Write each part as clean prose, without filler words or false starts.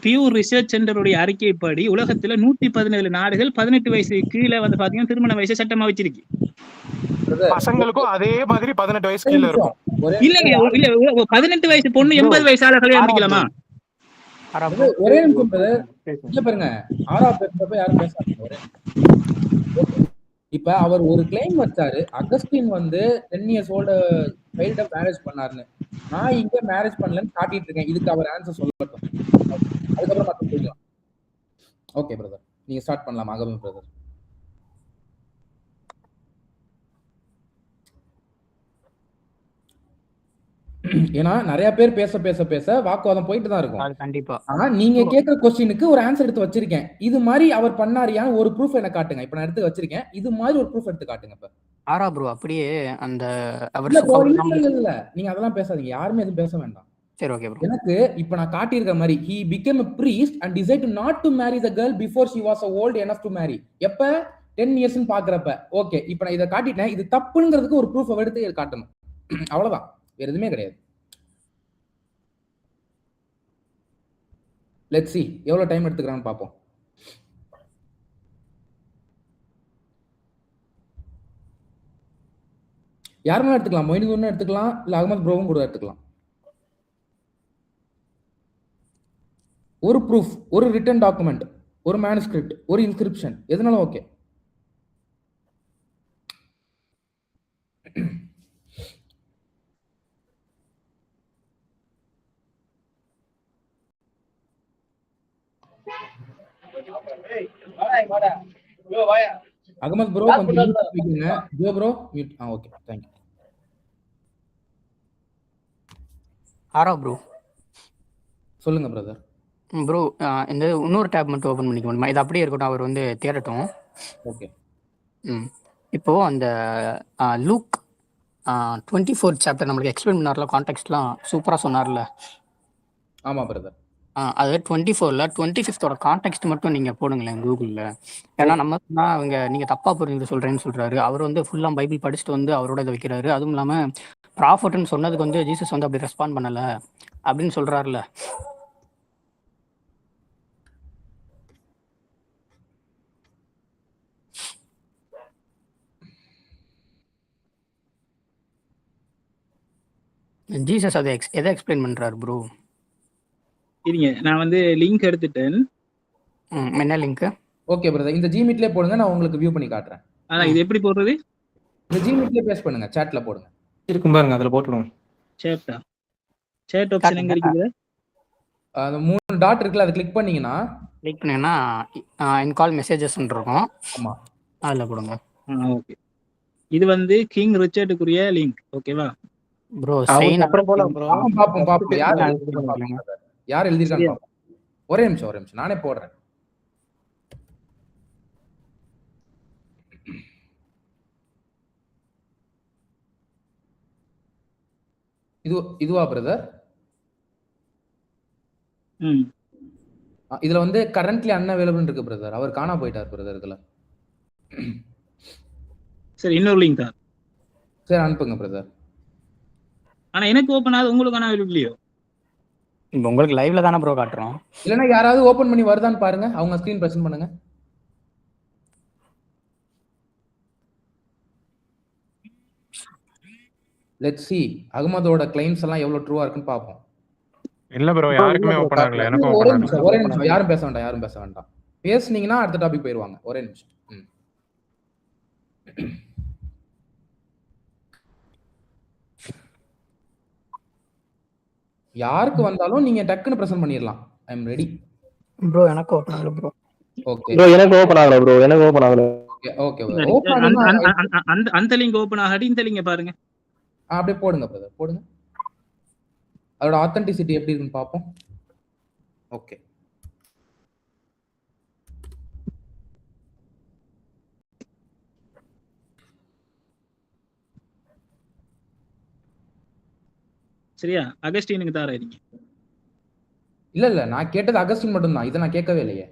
Pure research சென்டருடைய அறிக்கைப்படி உலகத்துல 117 நாடுகள் 18 வயசு கீழே வந்து பாத்தீங்கன்னா திருமண வயசு சட்டமா வச்சிருக்கு. பசங்களுக்கும் அதே மாதிரி 18 வயசு கீழே இருக்கும். இல்லங்க, இல்ல 18 வயசு பொண்ணு 80 வயசு ஆள கல்யாணம் பண்ணிக்கலாமா? ஒரே நிமிஷம் பாருங்க, ஆறா பேசுறப்ப யாரும் பேசாதீங்க. இப்ப அவர் ஒரு கிளைம் வச்சாரு, அகஸ்டின் வந்து 10 years old சைல்ட மேரேஜ் பண்ணாருன்னு. நான் இங்க மேரேஜ் பண்ணலன்னு காட்டிட்டு இருக்கேன். இதுக்கு அவர் ஆன்சர் சொல்லட்டும், அதுக்கப்புறம் மத்த போயிடலாம். ஓகே பிரதர், நீங்க ஸ்டார்ட் பண்ணலாம் ஆகவே பிரதர். ஏன்னா நிறைய பேர் பேச பேச பேச வாக்குவாதம் போயிட்டு தான் இருக்கும். கண்டிப்பா. ஆனா நீங்க கேக்குற क्वेश्चनக்கு ஒரு ஆன்சர் எடுத்து வச்சிருக்கேன். இது மாதிரி அவர் பண்ணாரியா ஒரு ப்ரூஃப் எனக்கு காட்டுங்க. இப்ப நான் எடுத்து வச்சிருக்கேன். இது மாதிரி ஒரு ப்ரூஃப் எடுத்து காட்டுங்க. இப்ப ஆரா ப்ரோ அப்படியே அந்த அவர் இல்ல நீங்க அதெல்லாம் பேசாதீங்க, யாருமே எதுவும் பேச வேண்டாம். சரி ஓகே ப்ரோ. எனக்கு இப்ப நான் காட்டியிருக்க மாதிரி he became a priest and decided not to marry the girl before she was old enough to marry. எப்ப 10 years ன்னு பாக்குறப்ப ஓகே. இப்ப நான் இத காட்டிட்டேன், இது தப்புங்கிறதுக்கு ஒரு ப்ரூஃப் எடுத்து காட்டணும். அவ்வளவுதான், வேற எதுவுமே கிடையாது. லெட்ஸ் see எவ்வளவு டைம் எடுத்துக்கறான்னு பாப்போம். யாருமே எடுத்துக்கலாம், மொயினுதுன்னு எடுத்துக்கலாம், இல்ல அகமது ப்ரோவும் கூட எடுத்துக்கலாம். ஒரு ப்ரூஃப், ஒரு ரிட்டன் டாக்குமெண்ட், ஒரு மேனுஸ்கிரிப்ட், ஒரு இன்ஸ்கிரிப்ஷன், எதுனாலும் ஓகே. அகமது ப்ரோ கொஞ்சம் வைக்கீங்க. Jo bro mute. Okay thank you. ஆரா ப்ரோ சொல்லுங்க பிரதர். ப்ரோ இந்த இன்னொரு டேப் மட்டும் ஓபன் பண்ணிக்க முடியுமா? இது அப்படியே இருக்கட்டும், அவர் வந்து தேடட்டும். ஓகே. இப்போ அந்த லூக் 24 சாப்டர் நம்மளுக்கு எக்ஸ்பிளைன் பண்ணார்ல, கான்டெக்ஸ்ட்லாம் சூப்பரா சொன்னார்ல. ஆமா பிரதர். அது 24ல 25th கான்டெக்ஸ்ட் மட்டும் நீங்க போடுங்களேன் கூகுளில். ஏன்னா நம்ம சொன்னால் அவங்க நீங்கள் தப்பாக புரிஞ்சு சொல்கிறேன்னு சொல்கிறாரு. அவர் வந்து ஃபுல்லாக பைபிள் படிச்சுட்டு வந்து அவரோட இதை வைக்கிறாரு. அதுவும் இல்லாமல் ப்ராஃபட்னு சொன்னதுக்கு வந்து ஜீசஸ் வந்து அப்படி ரெஸ்பாண்ட் பண்ணலை அப்படின்னு சொல்கிறாருல. ஜீசஸ் அதை எதை எக்ஸ்பிளைன் பண்ணுறாரு ப்ரோ? இருங்க, நான் வந்து லிங்க் எடுத்துட்டேன். என்ன லிங்க்? ஓகே பிரதர், இந்த ஜிமீட்லயே போடுங்க, நான் உங்களுக்கு வியூ பண்ணி காட்டுறேன். இது எப்படி போடுறது? இந்த ஜிமீட்லயே பேஸ்ட் பண்ணுங்க, சாட்ல போடுங்க. இருக்கும் பாருங்க, அதுல போட்டுடுங்க. சேட்டா, சேட் ஆப்ஷன் எங்க இருக்குது? அந்த 3 டாட் இருக்குல, அதை கிளிக் பண்ணீங்கன்னா இன் கால் மெசேஜஸ் இருக்கும். ஆமா, அதுல போடுங்க. ஓகே, இது வந்து கிங் ரிச்சர்டுக்குரிய லிங்க். ஓகேவா ப்ரோ? சைன் அப்புறம் போலாம் ப்ரோ. பாப்போம் யார் எழுதிருக்காங்க பாப்போம். ஒரே நிமிஷம் நானே போடுறேன். இதுவா பிரதர்? இதுல வந்து கரண்ட்லி அன்அவைலபிள் இருக்கு பிரதர். அவர் காணாம போயிட்டார் பிரதர் இதுல. சரி, இன்னொரு லிங்க் தான். சரி அனுப்புங்க பிரதர். ஆனா எனக்கு ஓபன் ஆகுது, உங்களுக்கு காணாம இல்லையோ? உங்களுக்கு லைவ்ல தானே ப்ரோ காட்டுறோம். இல்லனா யாராவது ஓபன் பண்ணி வருதான்னு பாருங்க, அவங்க ஸ்கிரீன் பிரசன்ட் பண்ணுங்க. லெட்ஸ் see அகமதோட கிளைம்ஸ் எல்லாம் எவ்வளவு ட்ரூவா இருக்குன்னு பாப்போம். இல்ல ப்ரோ, யாருக்குமே ஓபன் ஆகல. எனக்கு ஓபன் ஆகல. ஒரே நிமிஷம், யாரும் பேச வேண்டாம். பேசுனீங்கன்னா அடுத்த டாபிக் போயிடுவாங்க. ஒரே நிமிஷம். யாருக்கு வந்தாலும் நீங்க டக்குன்னு பிரசன்ட் பண்ணிரலாம். ஐ அம் ரெடி. ப்ரோ எனக்கு ஓபன் ஆகல ப்ரோ. ஓகே ப்ரோ, எனக்கு ஓபன் ஆகல ப்ரோ. ஓகே ஓபன் அந்த லிங்க் ஓபன் ஆகாட்டி இந்த லிங்க பாருங்க. அப்படியே போடுங்க பிரதர், போடுங்க. அதோட ஆத்தென்டிசிட்டி எப்படி இருக்குன்னு பாப்போம். ஓகே, சரியா? அகஸ்டினுக்கு தாரா இருக்கீங்க? இல்ல நான் கேட்டது அகஸ்டின் மட்டும் தான். இத நான் கேட்கவே இல்லையே.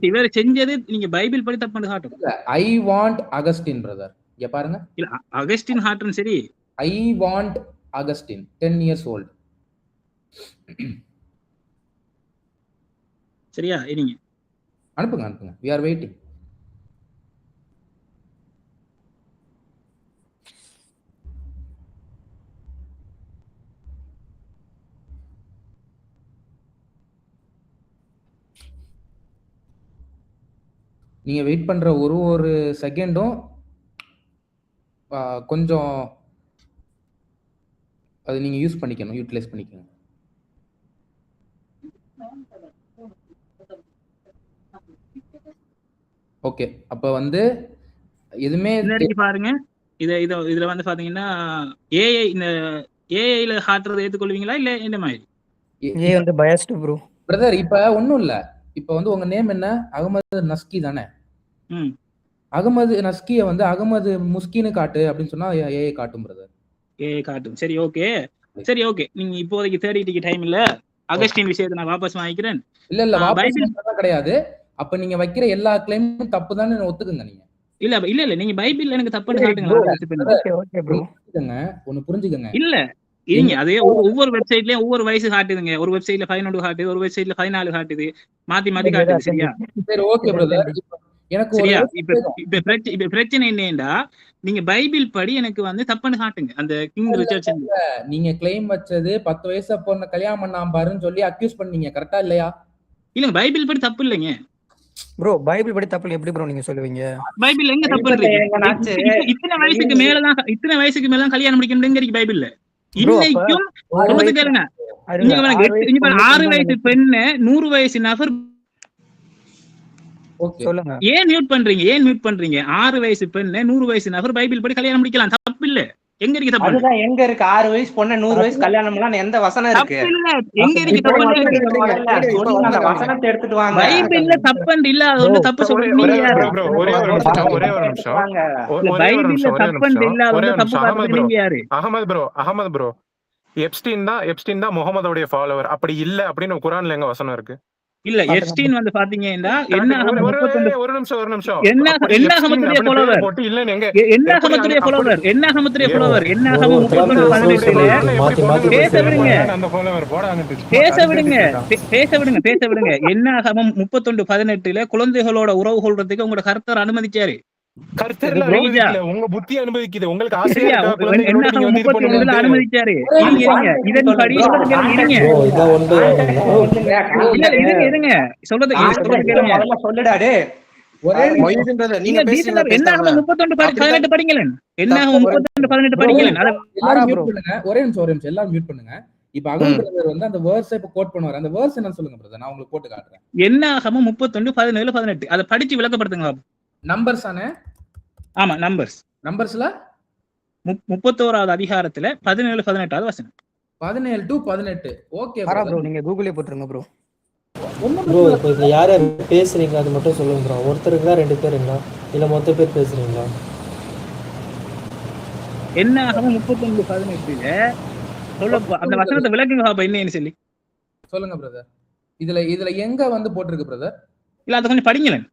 இவர் செஞ்சது நீங்க பைபிள் படி தப்பு காட்டுங்க. I want Augustine brother. இங்க பாருங்க. இல்ல அகஸ்டின் ஹார்டன் சரி. I want Augustine 10 years old. சரியா? இருங்க. அனுப்புங்க. We are waiting. நீங்க வெயிட் பண்ற ஒரு செகண்டும் கொஞ்சம் அது நீங்க யூட்டிலைஸ் பண்ணிக்கணும். ஓகே, அப்ப வந்து எதுவுமே பாருங்க. இதுல வந்து பாத்தீங்கன்னா ஏஐ இந்த ஏஐல ஹார்ட்றதை ஏத்துக்கொள்வீங்களா இல்ல என்ன மாதிரி? ஏ வந்து பயாஸ்ட் ப்ரோ. பிரதர் இப்ப ஒண்ணும் இல்ல. இப்ப வந்து உங்க நேம் என்ன? அகமது நஸ்கி தானே? அகமது நஸ்கிய வந்து அகமது முஸ்கின்னு காட்டு அப்படின்னு சொன்னா ஏஐ காட்டும் பிரதர். ஏஐ காட்டும். சரி ஓகே. நீங்க இப்போதைக்கு தேடிட்டு டைம் இல்ல. அகஸ்டின் விஷயத்தை நான் வாபஸ் வாங்கிக்கிறேன். இல்ல வாபஸ் கிடையாது. அப்ப நீங்க வைக்கிற எல்லா கிளைமும் தப்பு தானே ஒத்துக்குங்க நீங்க. இல்ல நீங்க பைபிள்ல எனக்கு தப்புன்னு காட்டுங்க. ஒன்னு புரிஞ்சுக்கங்க. இல்ல இருங்க, அதே ஒவ்வொரு வெப்சைட்லயும் ஒவ்வொரு வயசு காட்டுதுங்க. ஒரு வெப்சைட்ல 11 காட்டுது, ஒரு வெப்சைட்ல 14 காட்டுது, மாத்தி காட்டுது. சரியா? சரி ஓகே பிரதர். எனக்கு சரியா? இப்ப பிரச்சனை என்னன்னா, நீங்க பைபிள் படி எனக்கு வந்து தப்புன்னு காட்டுங்க. அந்த கிங் ரிச்சர்ட்ஸ் நீங்க கிளைம் வச்சது 10 வயசு பொண்ணு கல்யாணம் பண்ணாம பாருன்னு சொல்லி அக்யூஸ் பண்ணீங்க, கரெக்டா இல்லையா? இல்லங்க, பைபிள் படி தப்பு இல்லைங்க ப்ரோ. பைபிள் படி தப்பு எப்படி ப்ரோ நீங்க சொல்லுவீங்க? பைபிள் எங்க தப்பு இருக்கு? இத்தனை வயசுக்கு மேல கல்யாணம் முடிக்க முடியுங்க பைபிள்ல. இன்னைக்கும் 6 வயசு பெண்ணு 100 வயசு நபர் ஏன் மியூட் பண்றீங்க? 6 வயசு பெண்ணு 100 வயசு நபர் பைபிள் படி கல்யாணம் முடிக்கலாம், தப்பு இல்ல. எங்க இருக்கு தப்பு? அதுதான் எங்க இருக்கு? 6 வயசு பொண்ணு 100 வயசு கல்யாணம்லாம் எந்த வசனம் இருக்கு? எங்க இருக்கு தப்பு? அந்த வசனத்தை எடுத்துட்டு வாங்க. பைபிள்ல தப்பு இல்ல, அது ஒண்ணு தப்பு சொல்றீங்க. பைபிள்ல தப்பு இல்ல, அது ஒண்ணு தப்பு பாக்குறீங்க யாரு? அகமது ப்ரோ, எப்ஸ்டீன் தான் முகமதோடைய ஃபாலோவர். அப்படி இல்ல அப்படின்னு குர்ஆன்ல எங்க வசனம் இருக்கு? இல்ல எப்ஸ்டீன் வந்து பாத்தீங்கன்னா என்ன ஒரு நிமிஷம் என்ன ஹமத்துடைய ஃபாலோவர் பேச விடுங்க. என்ன ஹமம் 31:18 குழந்தைகளோட உறவு கொள்றதுக்கு உங்களோட கர்த்தர் அனுமதிச்சாரு. உங்க புத்தி அனுமதிக்குது, உங்களுக்கு அனுமதிச்சாரு. இதன்படி சொல்லுடாரு. ஒரே நிமிஷம் எல்லாரும் மியூட் பண்ணுங்க. இப்ப அகமது பிரதர் வந்து அந்த வேர்ஸ் இப்ப கோட் பண்ணுவாரு. அந்த வேர்ஸ் என்ன சொல்லுங்க பிரதர், நான் உங்களுக்கு போட்டு காட்டுறேன். என்னாகமம் 31:17-18 அத படிச்சு விளக்கப்படுத்துங்க. நம்பர்ஸ் தானே? ஆமா, நம்பர்ஸ்ல 31வது அதிகாரத்துல 17-18 வசனம். 17 to 18. ஓகே ப்ரோ, நீங்க கூகுள்ல போட்டுருங்க ப்ரோ. ப்ரோ இப்போ இதுல யார் யார் பேசுறீங்க அது மட்டும் சொல்லுங்க ப்ரோ. ஒருத்தருக்கு தான் 2 பேருங்களா இல்ல மொத்த பேர் பேசுறீங்களா? என்னாகமம் 31:18ல சொல்ல அந்த வசனத்தை விளக்குங்க பாப்பா, என்னன்னு சொல்லி சொல்லுங்க பிரதர். இதுல எங்க வந்து போட்டுருக்கு பிரதர்? இல்ல அத கொஞ்சம் படிங்களேன்.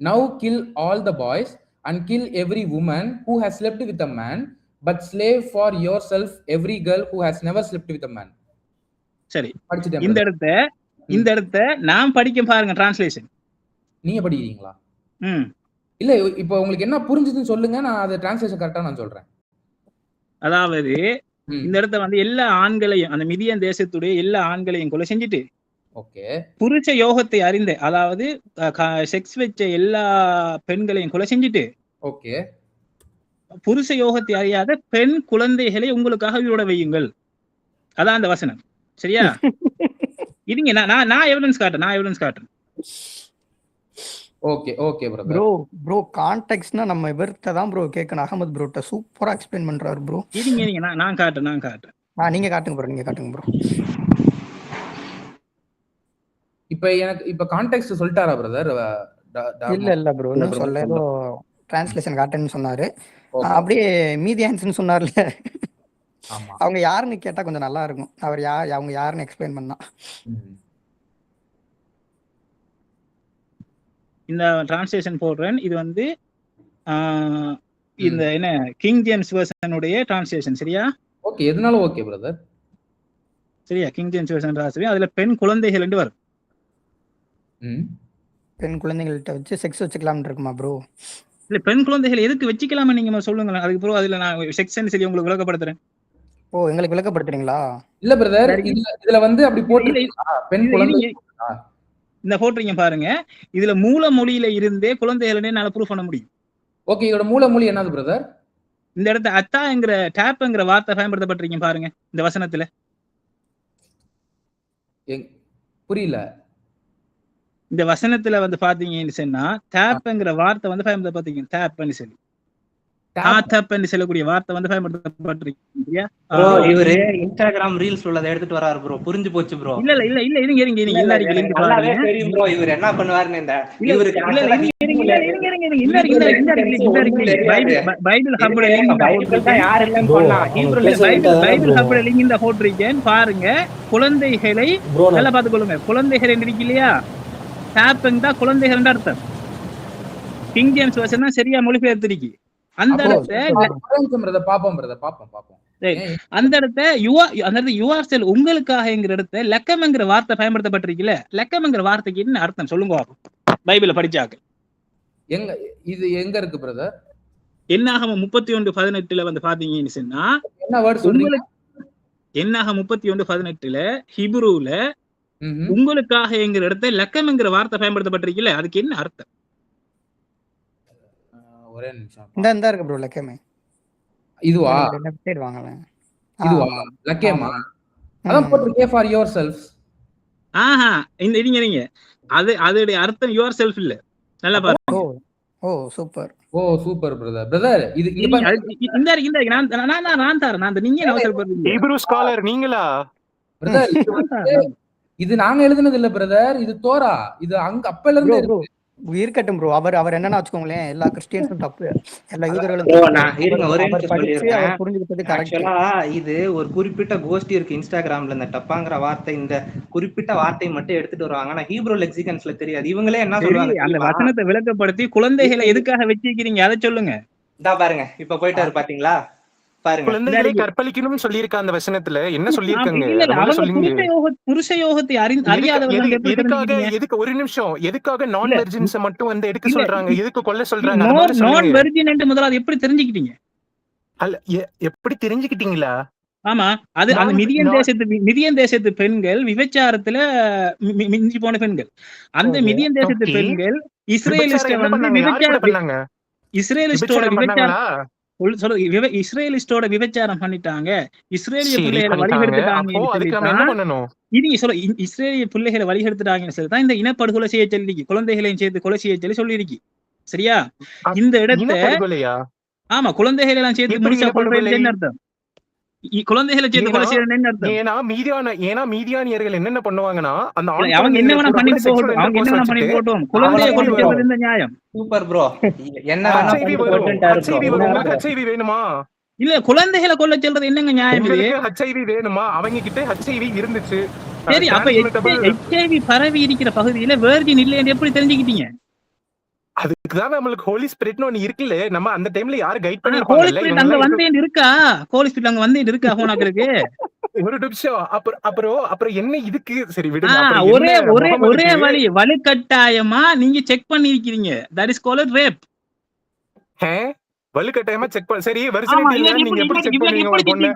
Now kill all the boys and kill every woman who has slept with a man, but slave for yourself every girl who has never slept with a man. சரி, இந்த இடத்தை நான் படிக்க பாருங்க டிரான்ஸ்லேஷன். நீங்க படிக்கிறீங்களா? இல்ல இப்போ உங்களுக்கு என்ன புரிஞ்சுதுன்னு சொல்லுங்க, நான் அது டிரான்ஸ்லேஷன் கரெக்டா நான் சொல்றேன். அதாவது இந்த இடத்த வந்து எல்லா ஆண்களையும், அந்த மிதியன் தேசத்துடைய எல்லா ஆண்களையும் கொலை செஞ்சுட்டு, ஓகே, புருஷ யோகத்தை அறிந்த, அதாவது செக்ஸ் வச்ச எல்லா பெண்களையும் கொலை செஞ்சுட்டு, ஓகே, புருஷ யோகத்தை அறியாத பெண் குழந்தைகளை உங்களுக்காக உயிரோட வையுங்கள். அதான் அந்த வசனம். சரியா? இதுங்க நான் எவிடன்ஸ் காட்டுறேன். Okay okay brother. ப்ரோ கான்டெக்ஸ்ட்னா நம்ம இவர்ட்ட தான் ப்ரோ கேட்கணும். அகமது ப்ரோட்ட சூப்பரா எக்ஸ்பிளைன் பண்றாரு ப்ரோ. இதுங்க நான் காட்டுறேன். நீங்க காட்டுங்க ப்ரோ. இப்ப கான்டெக்ஸ்ட் சொல்லிட்டாரா பிரதர்? இல்ல ப்ரோ, இன்னும் சொல்ல, ஏதோ டிரான்ஸ்லேஷன் காட்டுன்னு சொன்னாரு. அப்படியே மீதி ஆன்சர்னு சொன்னார்ல, அவங்க யாருன்னு கேட்டா கொஞ்சம் நல்லா இருக்கும். அவங்க யாருன்னு எக்ஸ்பிளைன் பண்ணா. இந்த டிரான்ஸ்லேஷன் போடுறேன். இது வந்து இந்த என்ன கிங் ஜேம்ஸ் வெர்ஷனுடைய டிரான்ஸ்லேஷன். சரியா? ஓகே, எதுனாலும் ஓகே பிரதர். சரியா? கிங் ஜேம்ஸ் வெர்ஷன் டிரான்ஸ்லேஷன் அதுல பெண் குழந்தைகள் என்று வரும். பெண் குழந்தைகள்கிட்ட வச்சு செக்ஸ் வச்சுக்கலாம்னு இருக்குமா ப்ரோ? இல்ல, பெண் குழந்தைகள் எதுக்கு வச்சுக்கலாமா நீங்க சொல்லுங்களேன். அதுக்கு பிறகு அதுல நான் செக்ஷன் சொல்லி உங்களுக்கு விளக்கப்படுத்துறேன். ஓ, எங்களுக்கு விளக்கப்படுத்துறீங்களா? இல்ல பிரதர், இதுல வந்து அப்படி போட்டு பெண் குழந்தை இந்த போட்டுறீங்க பாருங்க. இதுல மூல மொழியில இருந்தே குழந்தைகளே என்னால ப்ரூவ் பண்ண முடியும். ஓகே, இதோட மூல மொழி என்னது பிரதர்? இந்த இடத்துல அத்தாங்கிற டேப்ங்கிற வார்த்தை பயன்படுத்தப்பட்டிருக்கீங்க பாருங்க இந்த வசனத்துல. புரியல. இந்த வசனத்துல வந்து பாத்தீங்கன்னு சொன்னா டேப்ங்கிற வார்த்தை வந்து பயன்படுத்தப்பட்டிருக்கீங்க. டேப்னு சொல்லி சொல்லக்கூடிய வார்த்தை வந்து பயன்படுத்தப்பட்டிருக்கீங்க. இவரு இன்ஸ்டாகிராம் ரீல்ஸ் உள்ளதை எடுத்துட்டு வராரு ப்ரோ. புரிஞ்சு போச்சு ப்ரோ. இல்ல இருங்க தெரியும் ப்ரோ இவர் என்ன பண்ணுவாருன்னு. இந்த இவருக்கு பைபிள் ஹப்ல லிங்க் இந்த போட்டிருக்கேன் பாருங்க. குழந்தைகளை நல்லா பாத்துக்கொள்ளுங்க. குழந்தைகள் இருக்கு இல்லையா, டேப்ங்க தான் குழந்தைகள் அர்த்தம். கிங் ஜேம்ஸ் வெர்ஷன் தான் சரியா மொழிபெயர்த்திருக்கு. அந்த இடத்த யுஆர்செல் உங்களுக்காகங்கிற இடத்த லக்கம்ங்கிற வார்த்தை பயன்படுத்தப்பட்டிருக்குல்ல. லக்கம்ங்கிற வார்த்தைக்கு என்ன அர்த்தம் சொல்லுங்க பைபிள படிச்சாக்க. இது எங்க இருக்கு பிரதர்? என்னாகமம் 31:18 வந்து பாத்தீங்கன்னு சொன்னா என்ன வேர்ட் சொல்றீங்க? என்னாகமம் 31:18 ஹிப்ரூல உங்களுக்காகங்கிற இடத்த லக்கம்ங்கிற வார்த்தை பயன்படுத்தப்பட்டிருக்குல்ல. அதுக்கு என்ன அர்த்தம்? ஒரே நிமிஷம். இந்த இருக்கு ப்ரோ லக்கமே. இதுவா? வெப்சைட் வாங்கல. இதுவா லக்கேமா? அதான் போட்டுருக்கே ஃபார் யுவர் செல்ஃப். ஆஹா, இந்த இருங்க. அதோட அர்த்தம் யுவர் செல்ஃப் இல்ல. நல்லா பாருங்க. ஓ சூப்பர். ஓ சூப்பர் பிரதர். இது இந்த நான் தரேன். நீங்க என்ன சொல்றீங்க? ஹீப்ரூ ஸ்காலர் நீங்களா பிரதர்? இது நாங்க எழுதுனது இல்ல பிரதர், இது தோரா. இது அங்க அப்பல இருந்து இருக்கு. இருக்கட்டும் ப்ரோ. அவர் என்னன்னா வச்சுக்கோங்களேன், எல்லா கிறிஸ்டியன்ஸும் தப்பு, எல்லா யூதர்களும் புரிஞ்சுக்கிட்டது கரெக்ட். இது ஒரு குறிப்பிட்ட கோஷ்டி இருக்கு இன்ஸ்டாகிராம்ல. இந்த டப்பாங்கிற வார்த்தை, இந்த குறிப்பிட்ட வார்த்தையை மட்டும் எடுத்துட்டு வருவாங்க. ஆனா ஹீப்ரூ லெக்சிகன்ஸ்ல தெரியாது. இவங்களே என்ன சொல்றாங்க, அந்த வசனத்தை விளக்கப்படுத்தி குழந்தைகளை எதுக்காக வச்சிருக்கீங்க அதை சொல்லுங்க. இதா பாருங்க, இப்ப போயிட்டாரு பாத்தீங்களா பாருங்க. குழந்தைகளை கற்பழிக்கணும்னு சொல்லியிருக்க அந்த வசனத்துல என்ன சொல்லியிருக்காங்க? புருஷ யோகத்தை அறியாதவங்க எதுக்கு ஒரு நிமிஷம் எதுக்காக நான் வெர்ஜின்ஸ் மட்டும் வந்து எடுக்க சொல்றாங்க? எதுக்கு கொல்ல சொல்றாங்க? நான் வெர்ஜின் என்று முதல்ல எப்படி தெரிஞ்சுக்கிட்டீங்க? அல்ல எப்படி தெரிஞ்சுக்கிட்டீங்களா? ஆமா, அது அந்த மிதியன் தேசத்து பெண்கள் விபச்சாரத்துல மிஞ்சி போன பெண்கள். அந்த மிதியன் தேசத்து பெண்கள் இஸ்ரேலிஸ்ட வந்து இஸ்ரேலிஸ்டோட விபச்சாரம் பண்ணிட்டாங்க. இஸ்ரேலிய பிள்ளைகளை வழிகெடுத்துட்டாங்க. இஸ்ரேலிய பிள்ளைகளை வழிகெடுத்துட்டாங்கன்னு சொல்லி தான் இந்த இனப்படுகொலை செய்ய சொல்லி குழந்தைகளையும் சேர்த்து கொலை செய்ய சொல்லி சொல்லிருக்கு. சரியா? இந்த இடத்த ஆமா குழந்தைகளை எல்லாம் சேர்த்து முடிச்சா கொள்றதுன்னு அர்த்தம். குழந்தைகளை சேர்த்து கொலை செய்யறதுன்னு அர்த்தம். ஏன்னா மீதியானியர்கள் என்னென்ன பண்ணுவாங்கன்னா அந்த அவங்க என்ன வேணா பண்ணிட்டு போகட்டும், அவங்க என்ன வேணா பண்ணிட்டு போகட்டும், குழந்தையை கொண்டு செல்வது இந்த நியாயம். Super bro. என்ன ஹெச்ஐவி வேணுமா? இல்ல, குழந்தைகளை கொல்ல சொல்றது என்னங்க நியாயம்? இது ஹெச்ஐவி வேணுமா? அவங்க கிட்ட ஹெச்ஐவி இருந்துச்சு. சரி, அப்ப ஹெச்ஐவி பரவி இருக்கிற பகுதியில வெர்ஜின் இல்லைன்னு எப்படி தெரிஞ்சுக்கிட்டீங்க? அதுக்குதான் நம்மளுக்கு ஹோலி ஸ்பிரிட்னு ஒன்னு இருக்குல்ல. நம்ம அந்த டைம்ல யாரு கைட் பண்ணி ஹோலி ஸ்பிரிட் அங்க வந்து இருக்கா? ஹோலி ஸ்பிரிட் அங்க வந்து இருக்கா போனாக்கு? ஒரு நிமிஷம். அப்புறம் என்ன இதுக்கு? சரி விடுங்க. ஒரே வழி, வலுக்கட்டாயமா நீங்க செக் பண்ணி இருக்கீங்க. That is called rape. வலுக்கட்டாயமா செக் பண்ண. சரி, வெர்ஜினிட்டி இல்ல நீங்க எப்படி செக் பண்ணுவீங்க ஒரு பொண்ணு?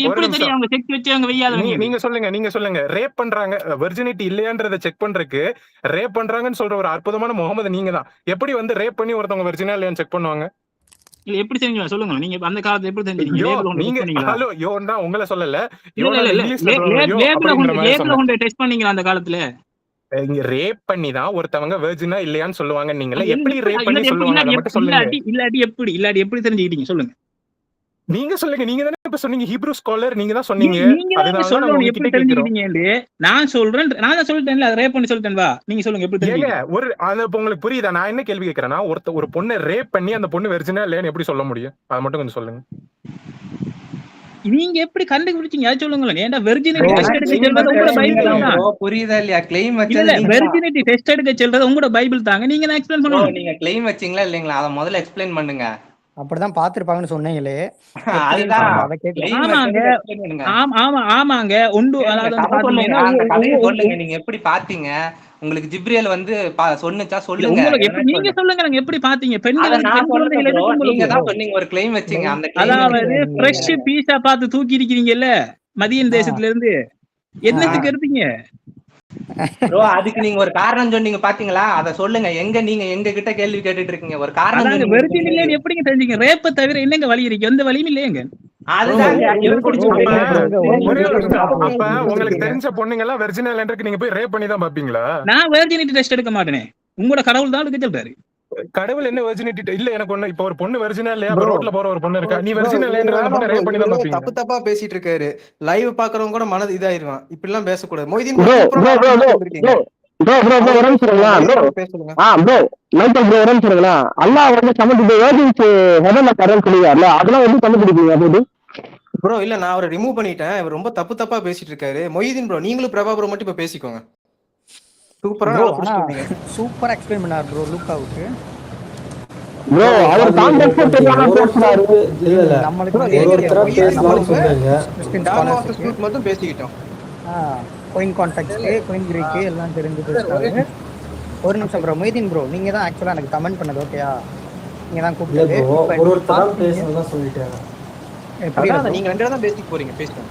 எப்படி தெரியும் அவங்க செக் வச்சு அவங்க வெய்யாதவங்க? நீங்க சொல்லுங்க. ரேப் பண்றாங்க, வெர்ஜினிட்டி இல்லையான்றத செக் பண்றதுக்கு ரேப் பண்றாங்கன்னு சொல்ற ஒரு அற்புதமான முகமது நீங்க தான். எப்படி வந்து ரேப் பண்ணி ஒருத்தவங்க வெர்ஜினா இல்லையான்னு செக் பண்ணுவாங்க? இல்ல, எப்படி தெரிஞ்சீங்க சொல்லுங்க. நீங்க அந்த காலத்துல எப்படி தெரிஞ்சீங்க? ஹலோ யோன்னா உங்களை சொல்லல. லேப்ல கொண்டு டெஸ்ட் பண்ணீங்களா அந்த காலத்துல? இங்க ரேப் பண்ணி தான் ஒருத்தவங்க வெர்ஜினா இல்லையான்னு சொல்லுவாங்க. நீங்களே எப்படி ரேப் பண்ணி சொல்லுவாங்க அத மட்டும் சொல்லுங்க. இல்லாட்டி எப்படி தெரிஞ்சுக்கிட்டீங்க சொல்லுங்க. நீங்க சொல்லுங்க. நீங்க தானே இப்ப சொன்னீங்க ஹீப்ரூ ஸ்காலர், நீங்க தான் சொன்னீங்க. அதுதான் எப்படி தெரிஞ்சுக்கிட்டீங்க? நான் சொல்லிட்டேன்ல, அதை ரேப் பண்ணி சொல்லிட்டேன். வா, நீங்க சொல்லுங்க எப்படி தெரிஞ்சீங்க? ஒரு அது உங்களுக்கு புரியுதா? நான் என்ன கேள்வி கேக்குறேன்னா, ஒரு பொண்ணை ரேப் பண்ணி அந்த பொண்ணு வெர்ஜினா இல்லையான்னு எப்படி சொல்ல முடியும்? அதை மட்டும் கொஞ்சம் சொல்லுங்க. நீங்க எப்படி கண்டுபிடிச்சீங்க அது சொல்லுங்களேன். ஏன்டா வெர்ஜினிட்டி டெஸ்ட் எடுக்க சொல்றது உங்க பைபிள் தான். புரியுதா இல்லையா? க்ளைம் வச்சது இல்ல, வெர்ஜினிட்டி டெஸ்ட் எடுக்க சொல்றது உங்க பைபிள் தாங்க. நீங்க நான் எக்ஸ்பிளைன் பண்ணுங்க. நீங்க க்ளைம் வச்சீங்களா இல்லீங்களா? அத முதல்ல எக்ஸ்பிளைன் பண்ணுங்க. அப்படிதான் பாத்துருப்பாங்கன்னு சொன்னீங்களே, அதுதான் அதை கேட்கலாம். ஆமாங்க ஆமாங்க உண்டு. அதாவது வந்து பாத்தீங்கன்னா அந்த கதையை சொல்லுங்க, நீங்க எப்படி பாத்தீங்க, உங்களுக்கு ஜிப்ரியல் வந்து சொன்னுச்சா சொல்லுங்க. உங்களுக்கு எப்படி நீங்க சொல்லுங்க, நீங்க எப்படி பாத்தீங்க? பெண்கள் நீங்க தான் சொன்னீங்க, ஒரு கிளைம் வச்சீங்க. அந்த அதாவது ஃப்ரெஷ் பீஸா பார்த்து தூக்கி இருக்கீங்கல்ல மதியன் தேசத்துல இருந்து, என்னத்துக்கு இருப்பீங்க ப்ரோ? அதுக்கு நீங்க ஒரு காரணம் சொன்னீங்க பாத்தீங்களா? அத சொல்லுங்க. நீங்க எங்க கிட்ட கேள்வி கேட்டுட்டு இருக்கீங்க, ஒரு காரணம். வெர்ஜின் இல்லன்னு எப்படிங்க தெரிஞ்சீங்க? ரேப்ப தவிர என்னங்க வழி இருக்கு? எந்த வழியும் இல்லையேங்க. உங்களுக்கு தெரிஞ்ச பொண்ணுங்க எல்லாம் வெர்ஜினல் நீங்க போய் ரேப் பண்ணி தான் பாப்பீங்களா? நான் வெர்ஜினிட்டி டெஸ்ட் எடுக்க மாட்டேனே, உங்களோட கடவுள் தான் எடுக்க சொல்றாரு. கடவுள் என்ன வெர்ஜினிட்டி இல்ல? எனக்கு ஒண்ணு, இப்ப ஒரு பொண்ணு வெர்ஜினா இல்லையா? ரோட்ல போற ஒரு பொண்ணு இருக்கா, நீ வெர்ஜினா இல்லையன்ற பொண்ணு ரேப் பண்ணி தான் பாப்பீங்க. தப்பு தப்பா பேசிட்டு இருக்காரு. லைவ் பாக்குறவங்க கூட மனது இதாயிருவான். இப்படி எல்லாம் பேசக்கூடாது. மொய்தீன் ப்ரோ இல்ல, நான் அவரை ரிமூவ் பண்ணிட்டேன். இவர் ரொம்ப தப்பு தப்பா பேசிட்டு இருக்காரு. மொய்தீன் ப்ரோ, நீங்களும் பிரபா ப்ரோ மட்டும் இப்ப பேசிக்கோங்க. சூப்பரா எக்ஸ்பிளைன் பண்ணார் ப்ரோ லூக்காவுக்கு. ப்ரோ அவர் கான்டெக்ஸ்ட் தெரியாம பேசுறாரு. இல்ல மட்டும் பேசிக்கிட்டோம். கோயின் கான்டெக்ஸ்ட், கோயின் கிரீக் எல்லாம் தெரிஞ்சு பேசுறாங்க. ஒரு நிமிஷம் ப்ரோ, மொய்தீன் ப்ரோ நீங்க தான் ஆக்சுவலா எனக்கு கமெண்ட் பண்ணது, ஓகேயா? நீங்க தான் கூப்பிட்டது. ஒரு தடவை பேசணும்னு சொல்லிட்டாங்க. நீங்க ரெண்டு பேரும் தான் பேசிக்க போறீங்க, பேசுங்க.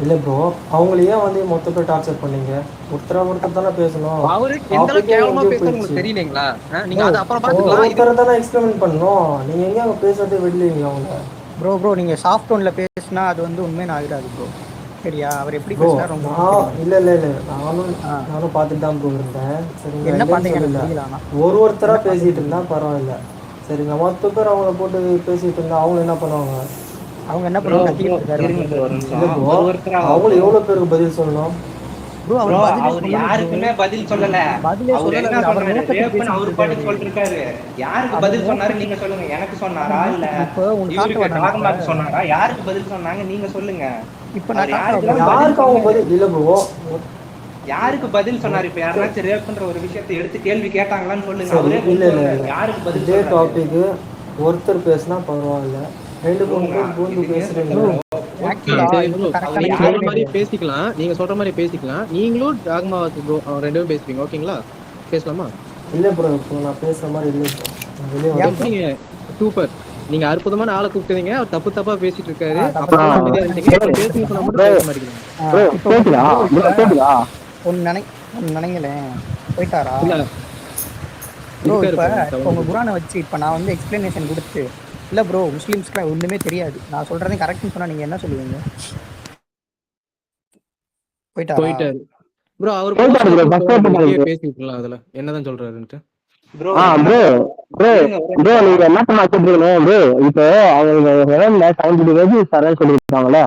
இல்ல ப்ரோ, அவங்களையே வந்து மொத்த பேர் டார்ச்சர் பண்ணீங்க. ஒருத்தர் தானே பேசணும். அவரு எந்த அளவுக்கு கேவலமா பேசுறது உங்களுக்கு தெரியலீங்களா? நீங்க அத அப்புறம் பாத்துக்கலாம். ஒருத்தர் தானே எக்ஸ்பிளைன் பண்ணனும். நீங்க எங்க அவங்க பேசுறதே விடலீங்க அவங்க. ப்ரோ நீங்க சாஃப்ட் டோன்ல பேசினா அது வந்து உண்மையா ஆகிடாது ப்ரோ, சரியா? அவர் எப்படி பேசினா ரொம்ப இல்ல நானும் பாத்துட்டு தான் ப்ரோ இருந்தேன். சரிங்க, என்ன பாத்தீங்க? ஒருத்தரா பேசிட்டு இருந்தா பரவாயில்ல, சரிங்க. மொத்த பேர் அவங்கள போட்டு பேசிட்டு இருந்தா அவங்க என்ன பண்ணுவாங்க? அவங்க என்ன பண்ணுவாங்க? அவங்க எவ்வளவு பேருக்கு பதில் சொல்லணும்? அவர் யாருக்குமே பதில் சொல்லல. அவர் என்ன சொன்னாரு? ரேப்னு அவர் பாட்டுக்கு சொல்லிருக்காரு. யாருக்கு பதில் சொன்னாரு நீங்க சொல்லுங்க. எனக்கு சொன்னாரா இல்ல இவருக்கு டாக்மார்க் சொன்னாரா? யாருக்கு பதில் சொன்னாங்க நீங்க சொல்லுங்க. இப்ப நான் யாருக்கு அவங்க பதில் இல்ல ப்ரோ, யாருக்கு பதில் சொன்னாரு? இப்ப யாராச்சும் ரேப்ன்ற ஒரு விஷயத்தை எடுத்து கேள்வி கேட்டாங்களான்னு சொல்லுங்க. அவரே இல்ல யாருக்கு பதில் இதே டாபிக் ஒருத்தர் பேசினா பரவாயில்ல, ரெண்டு மூணு பேர் பூந்து பேசுறீங்க. பேசிக்கலாம், நீங்க சொல்ற மாதிரி பேசிக்கலாம். நீங்களும் டாக்மா ப்ரோ ரெண்டு பேரும் பேசுவீங்க, ஓகேங்களா? பேசலாமா? இல்ல ப்ரோ, இப்போ நான் பேசுற மாதிரி இல்ல. சூப்பர், நீங்க அற்புதமான ஆளை கூப்பிட்டீங்க. அவர் தப்பு தப்பா பேசிட்டு இருக்காரு. நினைங்களேன் போயிட்டாரா? உங்க குரானை வச்சு இப்ப நான் வந்து எக்ஸ்பிளனேஷன் கொடுத்து, இல்ல ப்ரோ முஸ்லிம்ஸ்க்குலாம் ஒண்ணுமே தெரியாது, நான் சொல்றதே கரெக்ட்னு சொன்னா நீங்க என்ன சொல்லுவீங்க? போயிட்டாரு ப்ரோ. அவர் பேசிக்கலாம், அதுல என்னதான் சொல்றாருன்ட்டு. ப்ரோ நீங்க என்ன பண்ண வச்சிருக்கீங்க ப்ரோ? இப்போ அவங்க 70 வெஜிஸ் தரேன்னு சொல்லியிருக்காங்களே,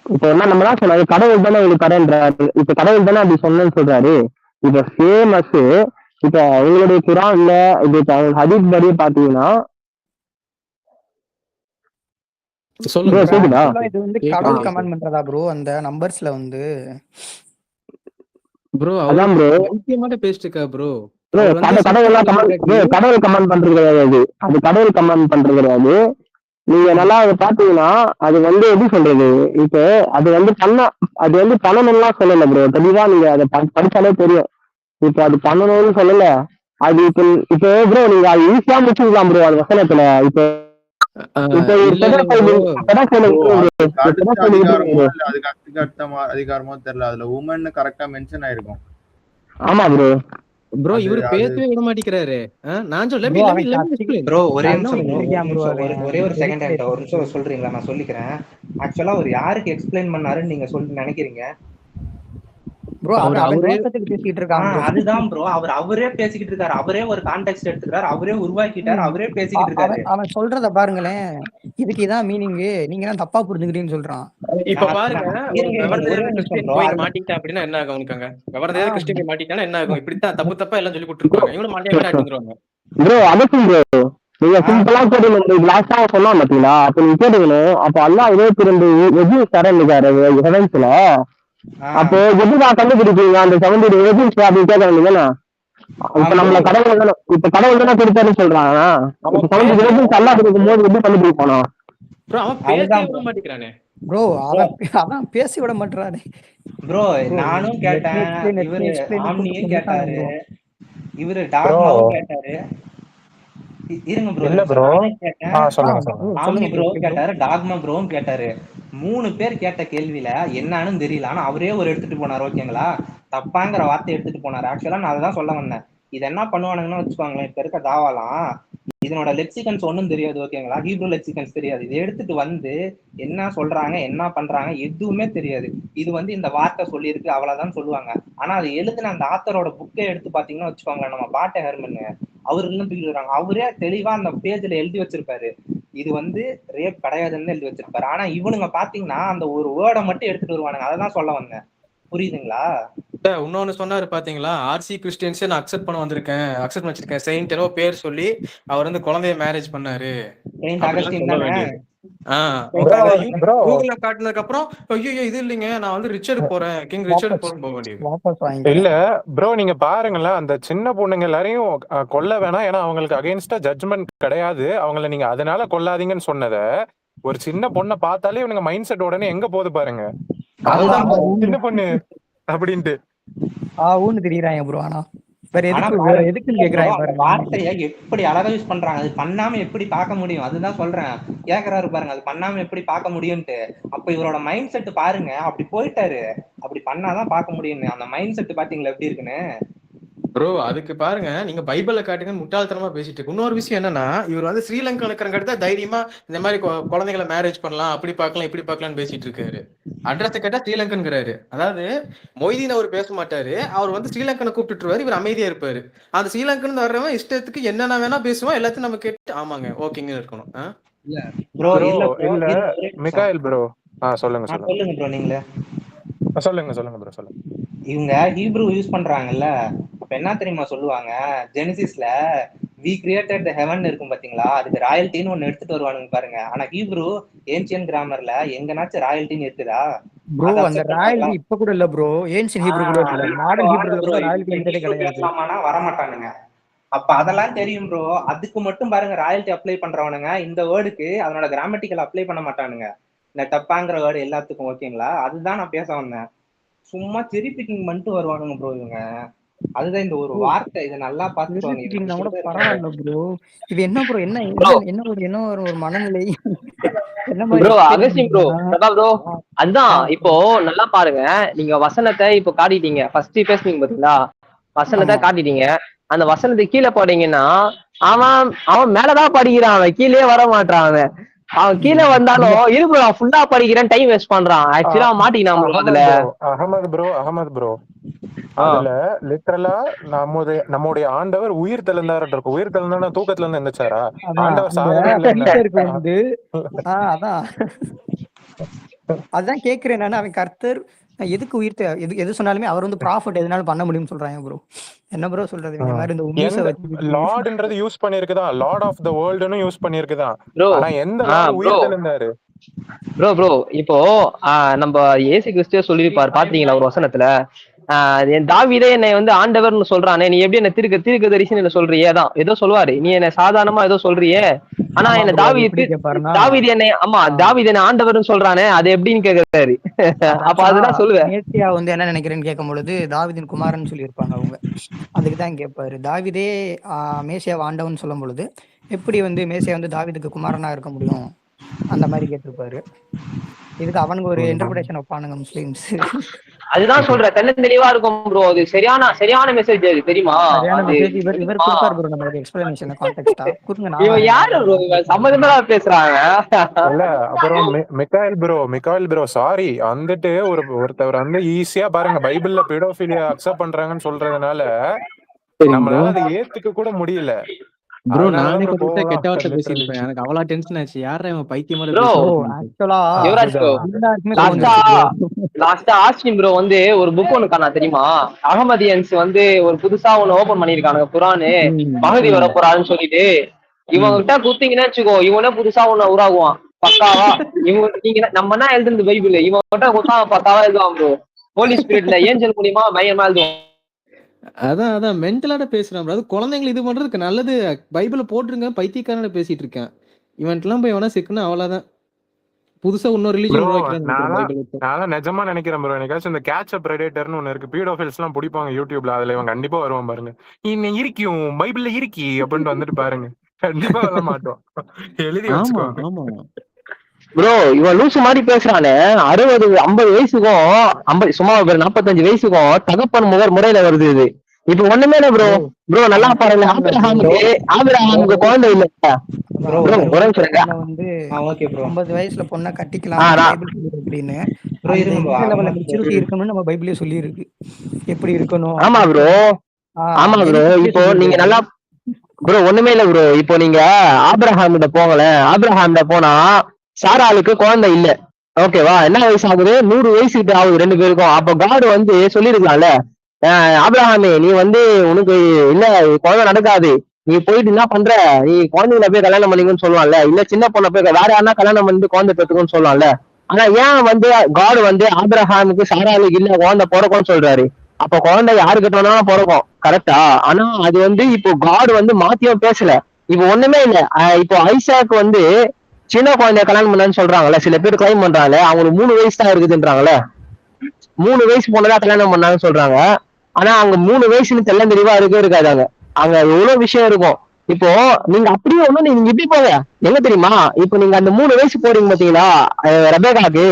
இப்போ என்ன நம்ம சொன்னாரு? கடவுள் தானே உங்களுக்கு தரேன்றாரு. இப்ப கடவுள் தானே அப்படி சொன்னேன்னு சொல்றாரு. இப்ப ஃபேமஸ் இப்ப உங்களுடைய குரான்ல இது ஹதீஸ் படி பாத்தீங்கன்னா இது வந்து கடவுள் கமெண்ட் பண்றதா ப்ரோ? அந்த நம்பர்ஸ்ல வந்து ப்ரோ அதான் ப்ரோ முக்கியமா பேசிட்டு இருக்கா ப்ரோ. கடவுள் கமெண்ட் பண்றது கிடையாது, அது கடவுள் கமெண்ட் பண்றது கிடையாது. நீங்க நல்லா அதை பாத்தீங்கன்னா அது வந்து எப்படி சொல்றது, இப்போ அது வந்து பண்ணணும்லாம் சொல்லல ப்ரோ. தெளிவா நீங்க அதை படிச்சாலே தெரியும். இப்ப அது பண்ணணும்னு சொல்லல. அது இப்போ ப்ரோ நீங்க அது ஈஸியா முடிச்சுக்கலாம் ப்ரோ அது வசனத்துல. இப்போ அதிகாரமோ தெரியல, அதுல உமன் கரெக்டா மென்ஷன் ஆயிருக்கும். ஆமா ப்ரோ. ப்ரோ இவரு பேசவே விட மாட்டேங்கிறாரு. நான் சொல்ல ப்ரோ ஒரே ஒரு செகண்ட் ஒரு நிமிஷம் சொல்றீங்களா? நான் சொல்லிக்கிறேன். ஆக்சுவலா அவர் யாருக்கு எக்ஸ்பிளைன் பண்ணாருன்னு நீங்க நினைக்கிறீங்க ப்ரோ? பேசிட்டு இருக்காங்க. அதுதான் ப்ரோ, அவரே பேசிக்கிட்டு இருக்காரு. அவரே ஒரு கான்டெக்ஸ்ட் எடுத்துக்கிறாரு, அவரே உருவாக்கிட்டாரு, அவரே பேசிக்கிட்டு இருக்காரு. அவன் சொல்றத பாருங்களேன், இதுக்கு இதான் மீனிங், நீங்க தான் தப்பா புரிஞ்சுக்கிறீங்கன்னு சொல்றான். இப்ப பாருங்க, மாட்டிக்கிட்டா அப்படின்னா என்ன ஆகும்? கவர்தேர் கிறிஸ்டியன் மாட்டிக்கிட்டா என்ன ஆகும்? இப்படித்தான் தப்பு தப்பா எல்லாம் சொல்லி கொடுத்துருப்பாங்க. இவங்க மாட்டிக்கிட்டு ப்ரோ அதுக்கும் ப்ரோ நீங்க சிம்பிளா கேட்டு லாஸ்டா சொன்னா பாத்தீங்களா? அப்ப நீங்க கேட்டுக்கணும். அப்ப எல்லாம் 22 வெஜிஸ் தரேன்னுக்காரு ஹெவன்ஸ்ல. அப்போ எப்படிதான் கண்டுபிடிப்பீங்க அந்த 70 வெஜிஸ் அப்படின்னு கேட்க வேண்டியதானே? இப்ப நம்மள கடவுள் தானே கொடுத்தாருன்னு சொல்றாங்க. அல்லாஹ் இருக்கும்போது எப்படி கண்டுபிடிப்பானோ? ப்ரோ அவன் பேசவே விட மாட்டேங்கிறானே ப்ரோ. அதான் பேசி விட மாட்டானே ப்ரோ. நானும் கேட்டேன், இவரு ஆம்னியும் கேட்டாரு, இவரு டாக்மாவும் கேட்டாரு. இருங்க ப்ரோ, இல்ல ப்ரோ. கேட்டேன். ஆம்னி ப்ரோ கேட்டாரு, டாக்மா ப்ரோவும் கேட்டாரு. 3 பேர் கேட்ட கேள்வியில என்னன்னு தெரியல. ஆனா அவரே ஒரு எடுத்துட்டு போனாரு. ஓகேங்களா? தப்பாங்கிற வார்த்தை எடுத்துட்டு போனாரு. ஆக்சுவலா நான் அதான் சொல்ல வந்தேன். இது என்ன பண்ணுவானுங்கன்னு வச்சுக்கோங்களேன், இப்ப இருக்க தாவாலாம் இதனோட லெக்சிகன்ஸ் ஒன்னும் தெரியாது. ஓகேங்களா? ஹீப்ரூ லெக்சிகன்ஸ் தெரியாது. இதை எடுத்துட்டு வந்து என்ன சொல்றாங்க, என்ன பண்றாங்க எதுவுமே தெரியாது. இது வந்து இந்த வார்த்தை சொல்லியிருக்கு அவ்வளவுதான் சொல்லுவாங்க. ஆனா அது எழுதுன அந்த ஆத்தரோட புக்கை எடுத்து பாத்தீங்கன்னா வச்சுக்கோங்களேன், நம்ம பாட்டை ஹெர்மன் அவரு இன்னும் தூக்கி விடுறாங்க. அவரே தெளிவா அந்த பேஜ்ல எழுதி வச்சிருப்பாரு, இது வந்து ரேப் கிடையாதுன்னு எழுதி வச்சிருப்பாரு. ஆனா இவனுங்க பாத்தீங்கன்னா அந்த ஒரு வேர்டை மட்டும் எடுத்துட்டு வருவானுங்க. அதான் சொல்ல வந்தேன். புரியுதுங்களா? இன்னொன்னு சொன்னாரு பாத்தீங்களா, ஆர்சி கிறிஸ்டியன்ஸே நான் அக்செப்ட் பண்ண வந்திருக்கேன், அக்செப்ட் வச்சிருக்கேன் செயின்ட் ஏதோ பேர் சொல்லி அவர் வந்து குழந்தைய மேரேஜ் பண்ணாரு. கூகுள்ல காட்டினதுக்கு அப்புறம் ஐயோ இது இல்லைங்க, நான் வந்து ரிச்சர்ட் போறேன், கிங் ரிச்சர்ட் போறேன் போக வேண்டியது. இல்ல ப்ரோ, நீங்க பாருங்களேன், அந்த சின்ன பொண்ணுங்க எல்லாரையும் கொல்ல வேணாம், ஏன்னா அவங்களுக்கு அகைன்ஸ்டா ஜட்ஜ்மெண்ட் கிடையாது, அவங்கள நீங்க அதனால கொல்லாதீங்கன்னு சொன்னத ஒரு சின்ன பொண்ணை பார்த்தாலே இவனுங்க மைண்ட் செட் உடனே எங்க போகுது பாருங்க. சின்ன பொண்ணு அப்படின்ட்டு தெரியுறாங்க ப்ரோ. ஆனா வார்த்தைய எப்படி அழகா யூஸ் பண்றாங்க. அது பண்ணாம எப்படி பார்க்க முடியும்? அதுதான் சொல்றேன். கேக்குறாரு பாருங்க, அது பண்ணாம எப்படி பார்க்க முடியும்ட்டு. அப்ப இவரோட மைண்ட் செட் பாருங்க, அப்படி போயிட்டாரு. அப்படி பண்ணாதான் பார்க்க முடியும். அந்த மைண்ட் செட் பாத்தீங்களா எப்படி இருக்குன்னு? ப்ரோ அதுக்கு பாருங்க, நீங்க பைபிள்ல காட்டுங்க முட்டாள்தனமா பேசிட்டு இருக்கு. இன்னொரு விஷயம் என்னன்னா, இவர் வந்து ஸ்ரீலங்கா இருக்கிற தைரியமா இந்த மாதிரி குழந்தைகளை மேரேஜ் பண்ணலாம், அப்படி பார்க்கலாம் இப்படி பார்க்கலாம்னு பேசிட்டு இருக்காரு. அட்ரஸ் கேட்டா ஸ்ரீலங்கன்ங்கிறாரு. அதாவது மொய்தீன் அவர் பேச மாட்டாரு, அவர் வந்து ஸ்ரீலங்கனை கூப்பிட்டுருவாரு, இவர் அமைதியா இருப்பாரு. அந்த ஸ்ரீலங்கன் வர்றவன் இஷ்டத்துக்கு என்னென்ன வேணா பேசுவான், எல்லாத்தையும் நம்ம கேட்டு ஆமாங்க ஓகேங்க இருக்கணும். மிகாயில் ப்ரோ சொல்லுங்க சொல்லுங்க ப்ரோ. நீங்களே சொல்லுங்க ப்ரோ சொல்லுங்க. இவங்க ஹீப்ரூ யூஸ் பண்றாங்கல்ல, அப்ப என்ன தெரியுமா சொல்லுவாங்க? ஜெனிசிஸ்ல we created the heaven இருக்கும் பாத்தீங்களா, அதுக்கு ராயல்ட்டின்னு ஒண்ணு எடுத்துட்டு வருவானுங்க பாருங்க. ஆனா ஹீப்ரூ ஏன்ஷியன் கிராமர்ல எங்கனாச்சும் ராயல்ட்டின்னு இருக்குதா ப்ரோ? அந்த ராயல்ட்டி இப்ப கூட இல்ல ப்ரோ. ஏன்ஷியன் ஹீப்ரூ கூட இல்ல, மாடர்ன் ஹீப்ரூல கூட ராயல்ட்டி கிடையாது. வர மாட்டானுங்க. அப்ப அதெல்லாம் தெரியும் ப்ரோ. அதுக்கு மட்டும் பாருங்க ராயல்ட்டி அப்ளை பண்றவனுங்க இந்த வேர்டுக்கு அதனோட கிராமட்டிக்கல் அப்ளை பண்ண மாட்டானுங்க, இந்த டப்பாங்கிற வேர்டு எல்லாத்துக்கும். ஓகேங்களா? அதுதான் நான் பேச வந்தேன். சும்மா செரிபிக்கிங் பண்ணிட்டு வருவானுங்க ப்ரோ இவங்க. அதுதான் இந்த ஒரு வார்த்தை, இதை நல்லா பாத்துக்கோங்க. பரவாயில்ல ப்ரோ. இது என்ன ப்ரோ, என்ன ஒரு மனநிலை bro? Augustine bro, Brata bro, அதான் இப்போ நல்லா பாருங்க. நீங்க வசனத்தை இப்போ காட்டிட்டீங்க, ஃபர்ஸ்ட் பேசுனீங்க பாத்தீங்களா, வசனத்தை காட்டிட்டீங்க. அந்த வசனத்தை கீழே போட்டீங்கன்னா அவன் மேலதான் படிக்கிறான், அவன் கீழே வர மாட்டான். அவன் கீழே வந்தாலும் இருக்கு ஃபுல்லா படிக்கிறேன், டைம் வேஸ்ட் பண்றான். ஆக்சுவலா மாட்டிக்கினான் அதுல. அகமது ப்ரோ அதுல லிட்டரலா நம்முடைய ஆண்டவர் உயிர் தெளிந்தாரு இருக்கும். உயிர் தெளிந்தா தூக்கத்துல இருந்து எந்திரிச்சாரா? ஆண்டவர் அதான் கேக்குறேன் நான். அவன் கர்த்தர் எதுக்கு உயிர்த்த எது சொன்னாலுமே அவர் வந்து ப்ராஃபிட் எதனாலும் பண்ண முடியும்னு சொல்றாங்க ப்ரோ. என்ன ப்ரோ சொல்றது? இந்த மாதிரி இந்த உமீஸை வச்சு லார்ட்ன்றது யூஸ் பண்ணிருக்குதான், லார்ட் ஆஃப் தி வேர்ல்ட்னு யூஸ் பண்ணிருக்குதான். ஆனா எந்த உயிர் தெளிந்தாரு ப்ரோ? இப்போ நம்ம இயேசு கிறிஸ்துவே சொல்லிருப்பாரு பாத்தீங்களா ஒரு வசனத்துல, தாவீதே என்னை வந்து ஆண்டவர்னு சொல்றானே, நீ எப்படி என்ன தீர்க்க தரிசின்னு என்ன சொல்றியே? அதான் ஏதோ சொல்லுவாரு, நீ என்ன சாதாரணமா ஏதோ சொல்றியே, ஆனா என்ன தாவீது என்ன ஆண்டவர்னு சொல்றானே, அது எப்படின்னு கேக்குறாரு. அப்ப அதுதான் சொல்லுவேன். மேசியா வந்து என்ன நினைக்கிறேன்னு கேட்கும் பொழுது தாவீதின் குமாரன் சொல்லியிருப்பாங்க அவங்க. அதுக்குதான் கேட்பாரு, தாவீதே மேசியாவை ஆண்டவன் சொல்லும் பொழுது எப்படி வந்து மேசியா வந்து தாவீதுக்கு குமாரனா இருக்க முடியும், அந்த மாதிரி கேட்டிருப்பாரு. இதுக்கு அவனுக்கு ஒரு இன்டர்பிரேஷன் வைப்பானுங்க முஸ்லிம்ஸ். அதுதான் சொல்றேன், தெளிவா இருக்கும் ப்ரோ. அது சரியான மெசேஜ், அது தெரியுமா? இவர் கொடுப்பார் ப்ரோ நமக்கு எக்ஸ்பிளனேஷன் கான்டெக்ஸ்டா கொடுங்க. இவன் யாரு ப்ரோ? சம்மந்தமா பேசுறாங்க. இல்ல அப்புறம் மிகாயில் ப்ரோ சாரி வந்துட்டு ஒருத்தவர் வந்து ஈஸியா பாருங்க பைபிள்ல பெடோஃபிலியா அக்செப்ட் பண்றாங்கன்னு சொல்றதுனால நம்மளால அதை ஏத்துக்க கூட முடியல ப்ரோ. நானே கொஞ்சம் கெட்ட வார்த்தை பேசிருப்பேன், எனக்கு அவ்வளவு டென்ஷன் ஆச்சு. யாரா இவன் பைத்தியம் மாதிரி ஆஸ்டின் ப்ரோ வந்து ஒரு புக் ஒண்ணு காணா தெரியுமா? அகமதியன்ஸ் வந்து ஒரு புதுசா ஒண்ணு ஓபன் பண்ணிருக்கானுங்க, குரானு மகதி வர போறான்னு சொல்லிட்டு. இவங்க கிட்ட குத்திங்கன்னா வச்சுக்கோ, இவனே புதுசா ஒண்ணு உருவாகுவான் பக்காவா. நீங்க நம்ம என்ன எழுதுறது பைபிள், இவங்க கிட்ட குத்தா பக்காவா எழுதுவான் ப்ரோ. ஹோலி ஸ்பிரிட்ல ஏஞ்சல் மூலியமா பயமா எழுதுவான். அதான் மென்டலாட பேசுறான் bro. அது குழந்தைங்களை இது பண்றதுக்கு நல்லது. பைபிள போட்டுருங்க, பைத்தியக்காரன பேசிட்டு இருக்கேன். இவன்ட்டலாம் போய் எவனா சிக்குனா அவ்வளவுதான். புதுசா இன்னொரு ரிலிஜன் ப்ரோ உருவாக்கிறான்னு நினைக்கிறேன் பைபிள் வச்சு. நான் நிஜமா நினைக்கிறேன் ப்ரோ. எனக்காச்சும் இந்த கேட்ச் அப் பிரெடேட்டர்னு ஒண்ணு இருக்கு, பீடோஃபில்ஸ் எல்லாம் பிடிப்பாங்க யூடியூப்ல, அதுல இவன் கண்டிப்பா வருவான் பாருங்க. இன்னும் இருக்கியும் பைபிள்ல இருக்கி அப்படின்ட்டு வந்துட்டு பாருங்க, கண்டிப்பா வர மாட்டோம். எழுதி ஆமா வச்சுக்கோங்க. ஆமா ப்ரோ இவன் லூசு மாதிரி பேசுறானே. 60 50 வயசுக்கும் 50 சும்மா ஒரு 45 வயசுக்கும் தகப்பன் முறையில வருது இது. இப்ப ஒண்ணுமே இல்ல ப்ரோ. ப்ரோ நல்லா பாருங்க, ஆபிரகாமுக்கு குழந்தை இல்ல ப்ரோ ப்ரோ. ஒரே நிமிஷம் இருங்க. வந்து ஓகே ப்ரோ 50 வயசுல பொண்ணை கட்டிக்கலாம் நான் பைபிள் சொல்லுது அப்படின்னு. ப்ரோ அந்த இருங்க ப்ரோ எந்த லெவல்ல மெச்சூரிட்டி இருக்கணும்னு நம்ம பைபிளே சொல்லி இருக்கு, எப்படி இருக்கணும். ஆமா ப்ரோ, ஆமா ப்ரோ. இப்போ நீங்க நல்லா ப்ரோ ஒண்ணுமே இல்ல ப்ரோ. இப்போ நீங்க ஆபிரகாம் கிட்ட போங்களேன். ஆபிரகாம் கிட்ட போனா சாராளுக்கு குழந்தை இல்ல, ஓகேவா? என்ன வயசு ஆகுது? 100 வயசு கிட்ட ஆகுது ரெண்டு பேருக்கும். அப்ப காடு வந்து சொல்லிருக்கலாம்ல, ஆபிரகாமே நீ வந்து உனக்கு இல்ல குழந்தை நடக்காது, நீ போயிட்டு என்ன பண்ற, நீ குழந்தைகளை போய் கல்யாணம் பண்ணிக்கன்னு சொல்லலாம்ல, இல்ல சின்ன பொண்ணை போய் வேற யாருன்னா கல்யாணம் பண்ணிட்டு குழந்தை பெற்றுக்கணும்னு சொல்லலாம்ல. ஆனா ஏன் வந்து காடு வந்து ஆபிரகாமுக்கு சாராளுக்கு இல்ல குழந்தை பிறக்கும்னு சொல்றாரு? அப்ப குழந்தை யாருக்கிட்ட வேணாலும் பிறக்கும், கரெக்டா? ஆனா அது வந்து இப்போ காடு வந்து மாத்தியும் பேசல. இப்போ ஒண்ணுமே இல்ல. இப்போ ஐசாக் வந்து சின்ன குழந்தைய கல்யாணம் பண்ணான்னு சொல்றாங்கல்ல, சில பேர் கிளைம் பண்றாங்க அவங்களுக்கு 3 வயசு தான் இருக்குதுன்றாங்கல்ல. 3 வயசு பொண்ணுதான் கல்யாணம் பண்ணாங்கன்னு சொல்றாங்க. ஆனா அவங்க 3 வயசுன்னு தெல்லம் தெளிவா இருக்காதாங்க. அங்க எவ்வளவு விஷயம் இருக்கும். இப்போ நீங்க அப்படியே ஒண்ணு நீங்க இப்படி போங்க, எங்க தெரியுமா? இப்போ நீங்க அந்த 3 வயசு போறீங்க பாத்தீங்களா ரெபேக்காக்கு,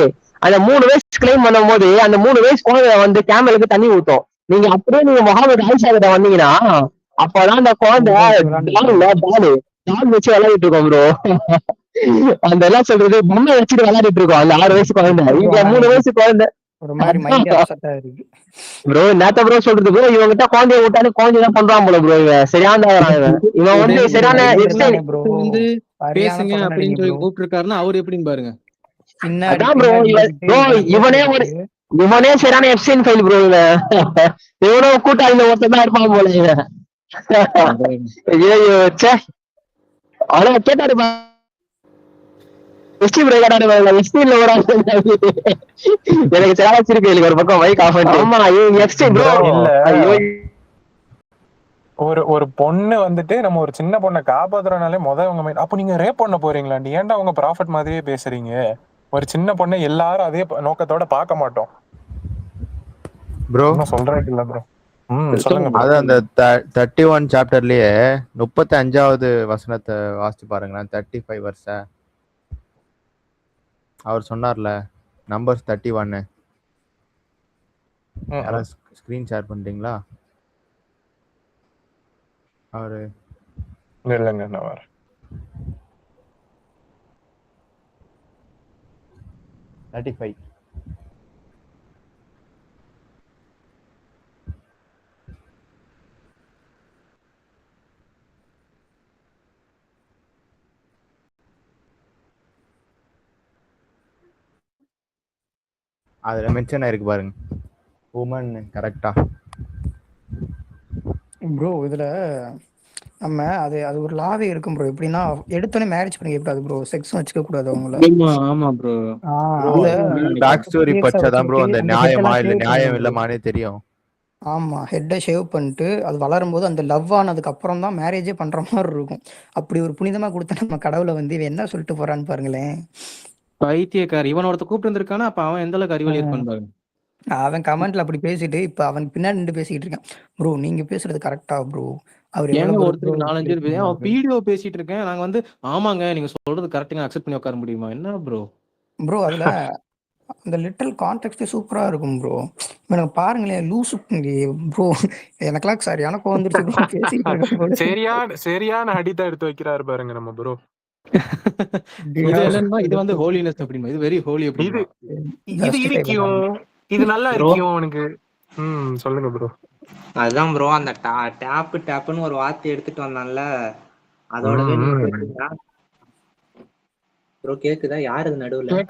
அந்த 3 வயசு கிளைம் பண்ணும் போது அந்த 3 வயசு குழந்தை வந்து கேமலுக்கு தண்ணி ஊத்தும். நீங்க அப்படியே நீங்க முகமது ஆயிஷா கிட்ட வந்தீங்கன்னா அப்பதான் அந்த குழந்தை டால் வச்சு விளையாடிட்டு இருக்கோம் ப்ரோ. அந்த எல்லாம் சொல்றது பொம்மை வச்சுட்டு விளையாடிட்டு இருக்கோம் அந்த 6 வயசு குழந்தை. இங்க 3 வயசு குழந்தை ஒரு மாதிரி மைண்ட் அப்செட்டா இருக்கு ப்ரோ. என்னத்த ப்ரோ சொல்றது ப்ரோ, இவங்கிட்ட குழந்தைய விட்டானு குழந்தைதான் பண்றான் போல ப்ரோ. இவன் சரியான இவன் வந்து சரியான வந்து பேசுங்க அப்படின்னு சொல்லி கூப்பிட்டு இருக்காருன்னா அவர் எப்படின்னு பாருங்க. அதான் ப்ரோ இவனே சரியான எப்சைன் ஃபைல் ப்ரோ. இவனும் கூட்டாளில ஒருத்ததான் இருப்பான் போல இவன். ஐயோ சே, ஆனா கேட்டாரு எனக்கு சேலச்சிருக்கு ஒரு பக்கம் மைக் ஆஃப் பண்ணிட்டு. ஆமா இல்ல ஒரு பொண்ணு வந்துட்டு நம்ம ஒரு சின்ன பொண்ணை காப்பாத்துறனாலே அவங்க அப்ப நீங்க ரேப் பண்ண போறீங்களா? ஏன்டா அவங்க ப்ராஃபிட் மாதிரியே பேசுறீங்க? ஒரு சின்ன பொண்ணை எல்லாரும் அதே நோக்கத்தோட பார்க்க மாட்டோம் ப்ரோ. சொல்றேன் இல்ல ப்ரோ. சொல்லுங்க. அது அந்த 31 சாப்டர்லயே 35வது வசனத்தை வாசிச்சு பாருங்களேன். 35 வருஷம் அவர் சொன்னார்ல, நம்பர்ஸ் 31. யாராவது ஸ்கிரீன் ஷேர் பண்றீங்களா? அவரு இல்லைங்க நான் வரேன். 35. அதுல மென்ஷன் ஆயிருக்கு பாருங்க, உமன். கரெக்டா ப்ரோ? இதுல நம்ம அது ஒரு லாவே இருக்கும் ப்ரோ. எப்படின்னா எடுத்தோடனே மேரேஜ் பண்ணிக்க கூடாது ப்ரோ, செக்ஸும் வச்சுக்க கூடாது அவங்கள. ஆமா ப்ரோ. பேக் ஸ்டோரி படிச்சாதான் ப்ரோ அந்த நியாயமா இல்ல நியாயம் இல்லமானே தெரியும். ஆமா, ஹெட்டை ஷேவ் பண்ணிட்டு அது வளரும் போது அந்த லவ் ஆனதுக்கு அப்புறம் தான் மேரேஜே பண்ற மாதிரி இருக்கும். அப்படி ஒரு புனிதமா கொடுத்த நம்ம கடவுளை வந்து இவன் என்ன சொல்லிட்டு போறான்னு பாருங்களேன். பைத்தியக்காரி. இவன் ஒருத்த கூப்பிட்டு இருந்திருக்கானா, அப்ப அவன் எந்த அளவுக்கு அறிவாளி இருப்பான்னு பாருங்க. அவன் கமெண்ட்ல அப்படி பேசிட்டு இப்ப அவன் பின்னாடி நின்று பேசிட்டு இருக்கான். ப்ரோ நீங்க பேசுறது கரெக்டா ப்ரோ? அவர் ஒருத்தருக்கு 4-5 பேர் அவன் வீடியோ பேசிட்டு இருக்கேன், நாங்க வந்து ஆமாங்க நீங்க சொல்றது கரெக்ட்டுங்க அக்செப்ட் பண்ணி உட்கார முடியுமா? என்ன ப்ரோ? ப்ரோ அதுல அந்த லிட்டில் கான்டெக்ட் சூப்பரா இருக்கும் ப்ரோ. எனக்கு பாருங்களேன் லூசு ப்ரோ. எனக்கெல்லாம் சரியான கோவம் வந்துருச்சு பேசிட்டு சரியான அடிதான் எடுத்து வைக்கிறாரு பாருங்க நம்ம ப்ரோ. இது என்னன்னா இது வந்து ஹோலினஸ் அப்படிமா, இது வெரி ஹோலி அப்படிமா. இது இருக்கும், இது நல்லா இருக்கும் உனக்கு. சொல்லுங்க ப்ரோ. அதுதான் ப்ரோ அந்த டேப்னு ஒரு வார்த்தை எடுத்துட்டு வந்தான்ல, அதோட ப்ரோ கேக்குதா? யாரு நடுவுல?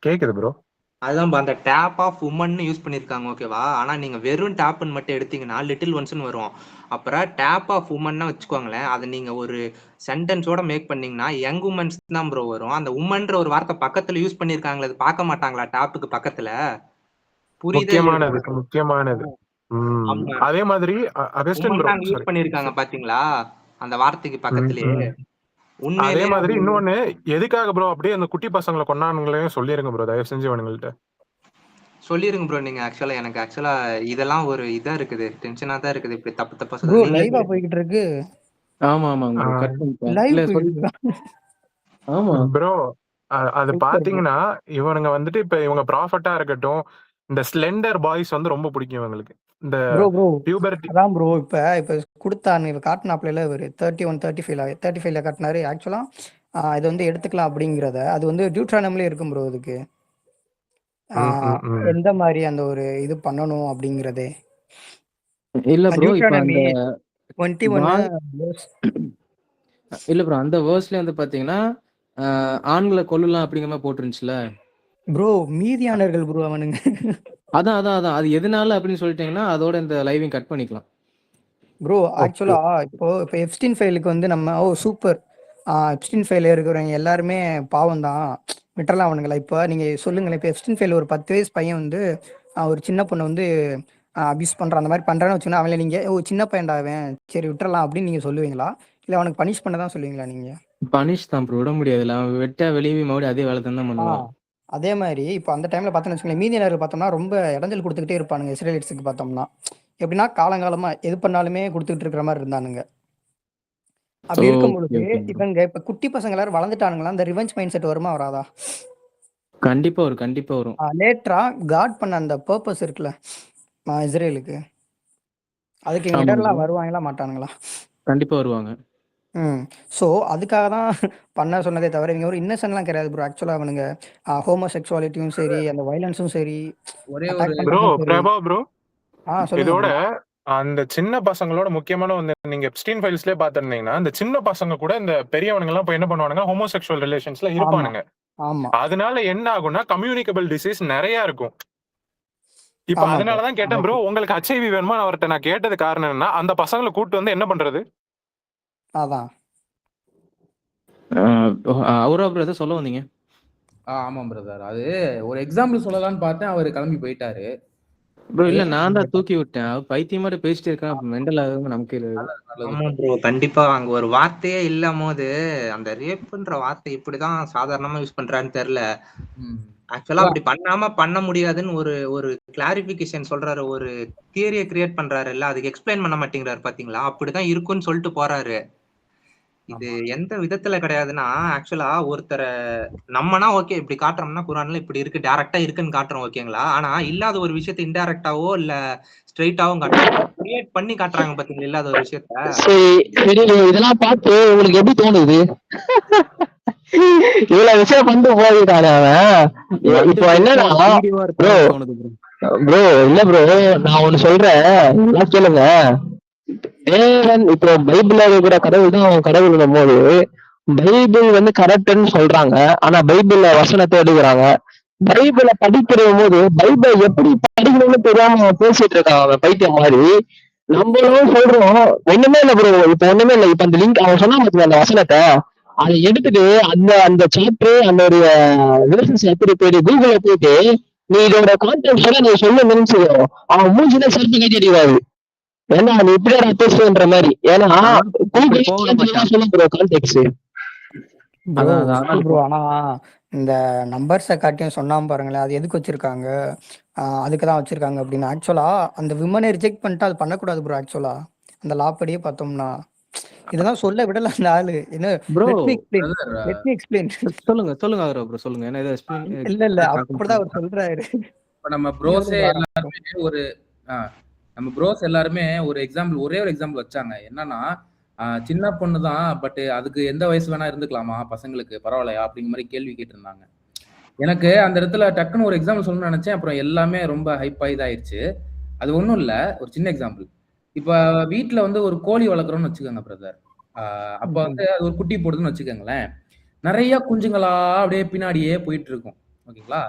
கேக்குது ப்ரோ. அதுதான் அந்த டேப் ஆஃப் உமன் யூஸ் பண்ணிருக்காங்க, ஓகேவா? ஆனா நீங்க வெறும் டேப்னு மட்டும் எடுத்தீங்கன்னா லிட்டில் ஒன்ஸ்னு வரும். அப்புறம் டேப் ஆஃப் உமன்னா வச்சுக்கோங்களேன், அதை நீங்க ஒரு சென்டென்ஸோட மேக் பண்ணீங்கன்னா யங் உமன்ஸ் தான் ப்ரோ வரும். அந்த உமன்ற ஒரு வார்த்தை பக்கத்துல யூஸ் பண்ணிருக்காங்களா, அது பார்க்க மாட்டாங்களா டேப்புக்கு பக்கத்துல? புரியுது. முக்கியமானது. ஆமா அதே மாதிரி அகஸ்டின் ப்ரோ உமன் யூஸ் பண்ணிருக்காங்க பாத்தீங்களா அந்த வார்த்தைக்கு பக்கத்திலேயே. அதே உண்மையிலேயே மாதிரி அது இன்னொன்னு எதுக்காக ப்ரோ அப்படியே அந்த குட்டி பசங்களை கொண்டாடுங்களையும் சொல்லிருங்க ப்ரோ, தயவு செஞ்சு இவனுங்கள்ட்ட சொல்லிருங்க ப்ரோ. நீங்க எனக்கு ஆக்சுவலா இதெல்லாம் ஒரு இதா இருக்குது, டென்ஷனா தான் இருக்குது இப்படி தப்பு தப்பா ப்ரோ சொல்றது. லைவா போய்கிட்டு இருக்கு. ஆமா ஆமாங்க ப்ரோ, கட் பண்ணிட்டேன். லைவ் இல்ல போய்கிட்டு சொல்லி இருக்கா? ஆமா ப்ரோ. அது சூப்பர் ப்ரோ. பாத்தீங்கன்னா இவனுங்க வந்துட்டு இப்ப இவங்க ப்ராஃபட்டா இருக்கட்டும், இந்த ஸ்லெண்டர் பாய்ஸ் வந்து ரொம்ப பிடிக்கும் இவங்களுக்கு. இந்த ப்ரோ பியூபர்ட்டி அதான் ப்ரோ இப்ப கொடுத்தாரு காட்டினாப்ல ஒரு 31 35 காட்டினாரு. ஆக்சுவலா இது வந்து எடுத்துக்கலாம் அப்படிங்கிறத, அது வந்து டியூட்ரானம்ல இருக்கும் ப்ரோ. இதுக்கு எந்த மாதிரி அந்த ஒரு இது பண்ணணும் அப்படிங்கறதே இல்ல ப்ரோ. இப்ப அந்த 21 இல்ல ப்ரோ, அந்த வேர்ஸ்ல வந்து பாத்தீங்கன்னா ஆண்களை கொல்லலாம் அப்படிங்கிற மாதிரி போட்டுருந்துச்சுல ப்ரோ. மீதியானர்கள் ப்ரோ அவனுங்க. அதான் அதான் அதான் அது எதனால அப்படின்னு சொல்லிட்டீங்கன்னா அதோட இந்த லைவையும் கட் பண்ணிக்கலாம் ப்ரோ. ஆக்சுவலா இப்போ எப்ஸ்டீன் ஃபைலுக்கு வந்து நம்ம சூப்பர் எப்ஸ்டீன் ஃபைல இருக்கிறவங்க எல்லாருமே பாவம் தான், விட்டுறலாம் அவனுங்களா. இப்போ நீங்க சொல்லுங்களேன், இப்போ எப்ஸ்டீன் ஃபைல் ஒரு 10 வயசு பையன் வந்து ஒரு சின்ன பொண்ணை வந்து அபியூஸ் பண்றான், அந்த மாதிரி பண்றான்னு வச்சுக்கோங்க. அவங்கள நீங்க சின்ன பையன்டா அவன், சரி விட்டுறலாம் அப்படின்னு நீங்க சொல்லுவீங்களா, இல்ல அவனுக்கு பனிஷ் பண்ண தான் சொல்லுவீங்களா நீங்க? பனிஷ் தான் ப்ரோ, விட முடியாதுல்ல. அவன் வெட்டா வெளியே மறுபடியும் அதே வேலை தான் பண்ணுவான். அதே மாதிரி இப்போ அந்த டைம்ல பார்த்தோம்னு வச்சுக்கோங்களேன், மீதியினர்கள் பார்த்தோம்னா ரொம்ப இடைஞ்சல் கொடுத்துக்கிட்டே இருப்பானுங்க. இஸ்ரேலிட்ஸுக்கு பார்த்தோம்னா எப்படின்னா காலங்காலமா எது பண்ணாலுமே கொடுத்துக்கிட்டு இருக்கிற மாதிரி இருந்தானுங்க. அப்படி இருக்கும் பொழுது இவங்க இப்ப குட்டி பசங்க எல்லாரும் வளர்ந்துட்டானுங்களா, அந்த ரிவெஞ்ச் மைண்ட் செட் வருமா வராதா? கண்டிப்பா வரும், கண்டிப்பா வரும். லேட்டரா காட் பண்ண அந்த பர்பஸ் இருக்குல்ல இஸ்ரேலுக்கு, அதுக்கு இவங்க இடர்லாம் வருவாங்களா மாட்டானுங்களா? கண்டிப்பா வருவாங்க. ஸோ அதுக்காக தான் பண்ண சொன்னதே தவிர இவங்க ஒரு இன்னசென்ட்லாம் கிடையாது ப்ரோ. ஆக்சுவலாக அவனுங்க ஹோமோசெக்சுவாலிட்டியும் சரி, அந்த வயலன்ஸும் சரி, ஒரே அட்டாக் ஒரு ப்ரோ பண்ணுறதும் சரி. பிரபா ப்ரோ, சொல்லுங்க இதோட bro. அந்த சின்ன பசங்களோட முக்கியமான வந்து நீங்க எப்ஸ்டீன் ஃபைல்ஸ்லயே பாத்துருந்தீங்கன்னா, இந்த சின்ன பசங்க கூட இந்த பெரியவனுங்க எல்லாம் போய் என்ன பண்ணுவானுங்க, ஹோமோசெக்சுவல் ரிலேஷன்ஸ்ல ஆமா இருப்பானுங்க. ஆமா அதனால என்ன ஆகும்னா கம்யூனிகபிள் டிசீஸ் நிறைய இருக்கும். இப்ப ஆமா ப்ரோ. அதனாலதான் கேட்டேன் ப்ரோ, உங்களுக்கு ஹெச்ஐவி வேணுமா அவர்கிட்ட நான் கேட்டது காரணம் என்னன்னா, அந்த பசங்களை கூட்டு வந்து என்ன பண்றது? அதான் அவரா ப்ரோ எதை சொல்ல வந்தீங்க? ஆமாம் பிரதர், அது ஒரு எக்ஸாம்பிள் சொல்லலாம்னு பார்த்தேன், அவர் கிளம்பி போயிட்டாரு ப்ரோ. இல்ல நான் தான் தூக்கி விட்டேன். அவர் பைத்தியம் மாதிரி பேசிட்டு இருக்கான், மெண்டல் ஆகுது நமக்கு. ஆமா ப்ரோ, கண்டிப்பா அங்க ஒரு வார்த்தையே இல்லாம போது அந்த ரேப்ன்ற வார்த்தை இப்படிதான் சாதாரணமா யூஸ் பண்றான்னு தெரியல. ஆக்சுவலா அப்படி பண்ண முடியாதுன்னு ஒரு ஒரு கிளாரிபிகேஷன் சொல்றாரு, ஒரு தியரியை கிரியேட் பண்றாரு இல்ல, அதுக்கு எக்ஸ்பிளைன் பண்ண மாட்டேங்கிறாரு பாத்தீங்களா? அப்படிதான் இருக்குன்னு சொல்லிட்டு போறாரு. இது எந்த விதத்துல கிடையாதுன்னா, ஆக்சுவலா ஒருத்தரை நம்மனா ஓகே இப்படி காட்டுறோம்னா குரான்ல இப்படி இருக்கு, டைரக்டா இருக்குன்னு காட்டுறோம் ஓகேங்களா. ஆனா இல்லாத ஒரு விஷயத்தை இன்டைரக்டாவோ இல்ல ஸ்ட்ரெயிட்டாவும் காட்டுறாங்க, கிரியேட் பண்ணி காட்டுறாங்க பாத்தீங்களா இல்லாத ஒரு விஷயத்த. சரி இதெல்லாம் பார்த்து உங்களுக்கு எப்படி தோணுது? இவ்வளவு விஷயம் பண்ணி போயிட்டானே அவன். இப்போ என்னன்னா ப்ரோ இல்ல ப்ரோ, நான் ஒண்ணு சொல்றேன் கேளுங்க. தேவன் இப்போ பைபிள்ல இருக்கிற கடவுள் தான் அவன் கடவுள் போது பைபிள் வந்து கரெக்ட்னு சொல்றாங்க. ஆனா பைபிள்ல வசனத்தை எடுக்கிறாங்க. பைபிளை படிக்கிற போது பைபிள் எப்படி படிக்கணும்னு தெரியாம பேசிட்டு இருக்கான் அவன் பைத்தியம் மாதிரி. நம்மளும் சொல்றோம் ஒண்ணுமே இல்ல ப்ரோ, இப்ப ஒண்ணுமே இல்ல. இப்ப அந்த லிங்க் அவன் சொன்னா அந்த வசனத்தை அதை எடுத்துட்டு அந்த அந்த சாப்டர் அந்த ஒரு விமர்சனம் எப்படி போயிட்டு கூகுள்ல போயிட்டு நீ இதோட கான்டென்ட் நீ சொல்ல நினைச்சதோ அவன் மூஞ்சில சேர்த்து கட்டி அடிவாரு. ஏன்னா நீ இப்படியா பேசுன்ற மாதிரி. ஏன்னா சொல்ல ப்ரோ கான்டெக்ட் ப்ரோ. ஆனா இந்த நம்பர்ஸை காட்டியும் சொன்னாம பாருங்களேன், அது எதுக்கு வச்சிருக்காங்க, அதுக்குதான் வச்சிருக்காங்க அப்படின்னு. ஆக்சுவலா அந்த விமனை ரிஜெக்ட் பண்ணிட்டு அது பண்ணக்கூடாது ப்ரோ. ஆக்சுவலா அந்த லா படியே பார்த்தோம்னா இதெல்லாம் சொல்ல விடல அந்த ஆளு. என்ன ப்ரோ எக்ஸ்பிளைன் சொல்லுங்க சொல்லுங்க அவரா ப்ரோ, சொல்லுங்க. என்ன இதை இல்ல அப்படிதான் அவர் சொல்றாரு. இப்ப நம்ம ப்ரோஸே எல்லாருமே ஒரு நம்ம ப்ரோஸ் எல்லாருமே ஒரு எக்ஸாம்பிள், ஒரே ஒரு எக்ஸாம்பிள் வச்சாங்க. என்னன்னா சின்ன பொண்ணு தான், பட் அதுக்கு எந்த வயசு வேணா இருந்துக்கலாமா பசங்களுக்கு, பரவாயில்லையா அப்படிங்கிற மாதிரி கேள்வி கேட்டிருந்தாங்க. எனக்கு அந்த இடத்துல டக்குன்னு ஒரு எக்ஸாம்பிள் சொல்லணும்னு நினைச்சேன், அப்புறம் எல்லாமே ரொம்ப ஹைப்பா இதாயிடுச்சு. அது ஒன்றும் இல்லை, ஒரு சின்ன எக்ஸாம்பிள். இப்போ வீட்டில் வந்து ஒரு கோழி வளர்க்குறோம்னு வச்சுக்கோங்க பிரதர். அப்போ வந்து அது ஒரு குட்டி போடுதுன்னு வச்சுக்கோங்களேன். நிறைய குஞ்சுங்களா அப்படியே பின்னாடியே போயிட்டு இருக்கும் ஓகேங்களா.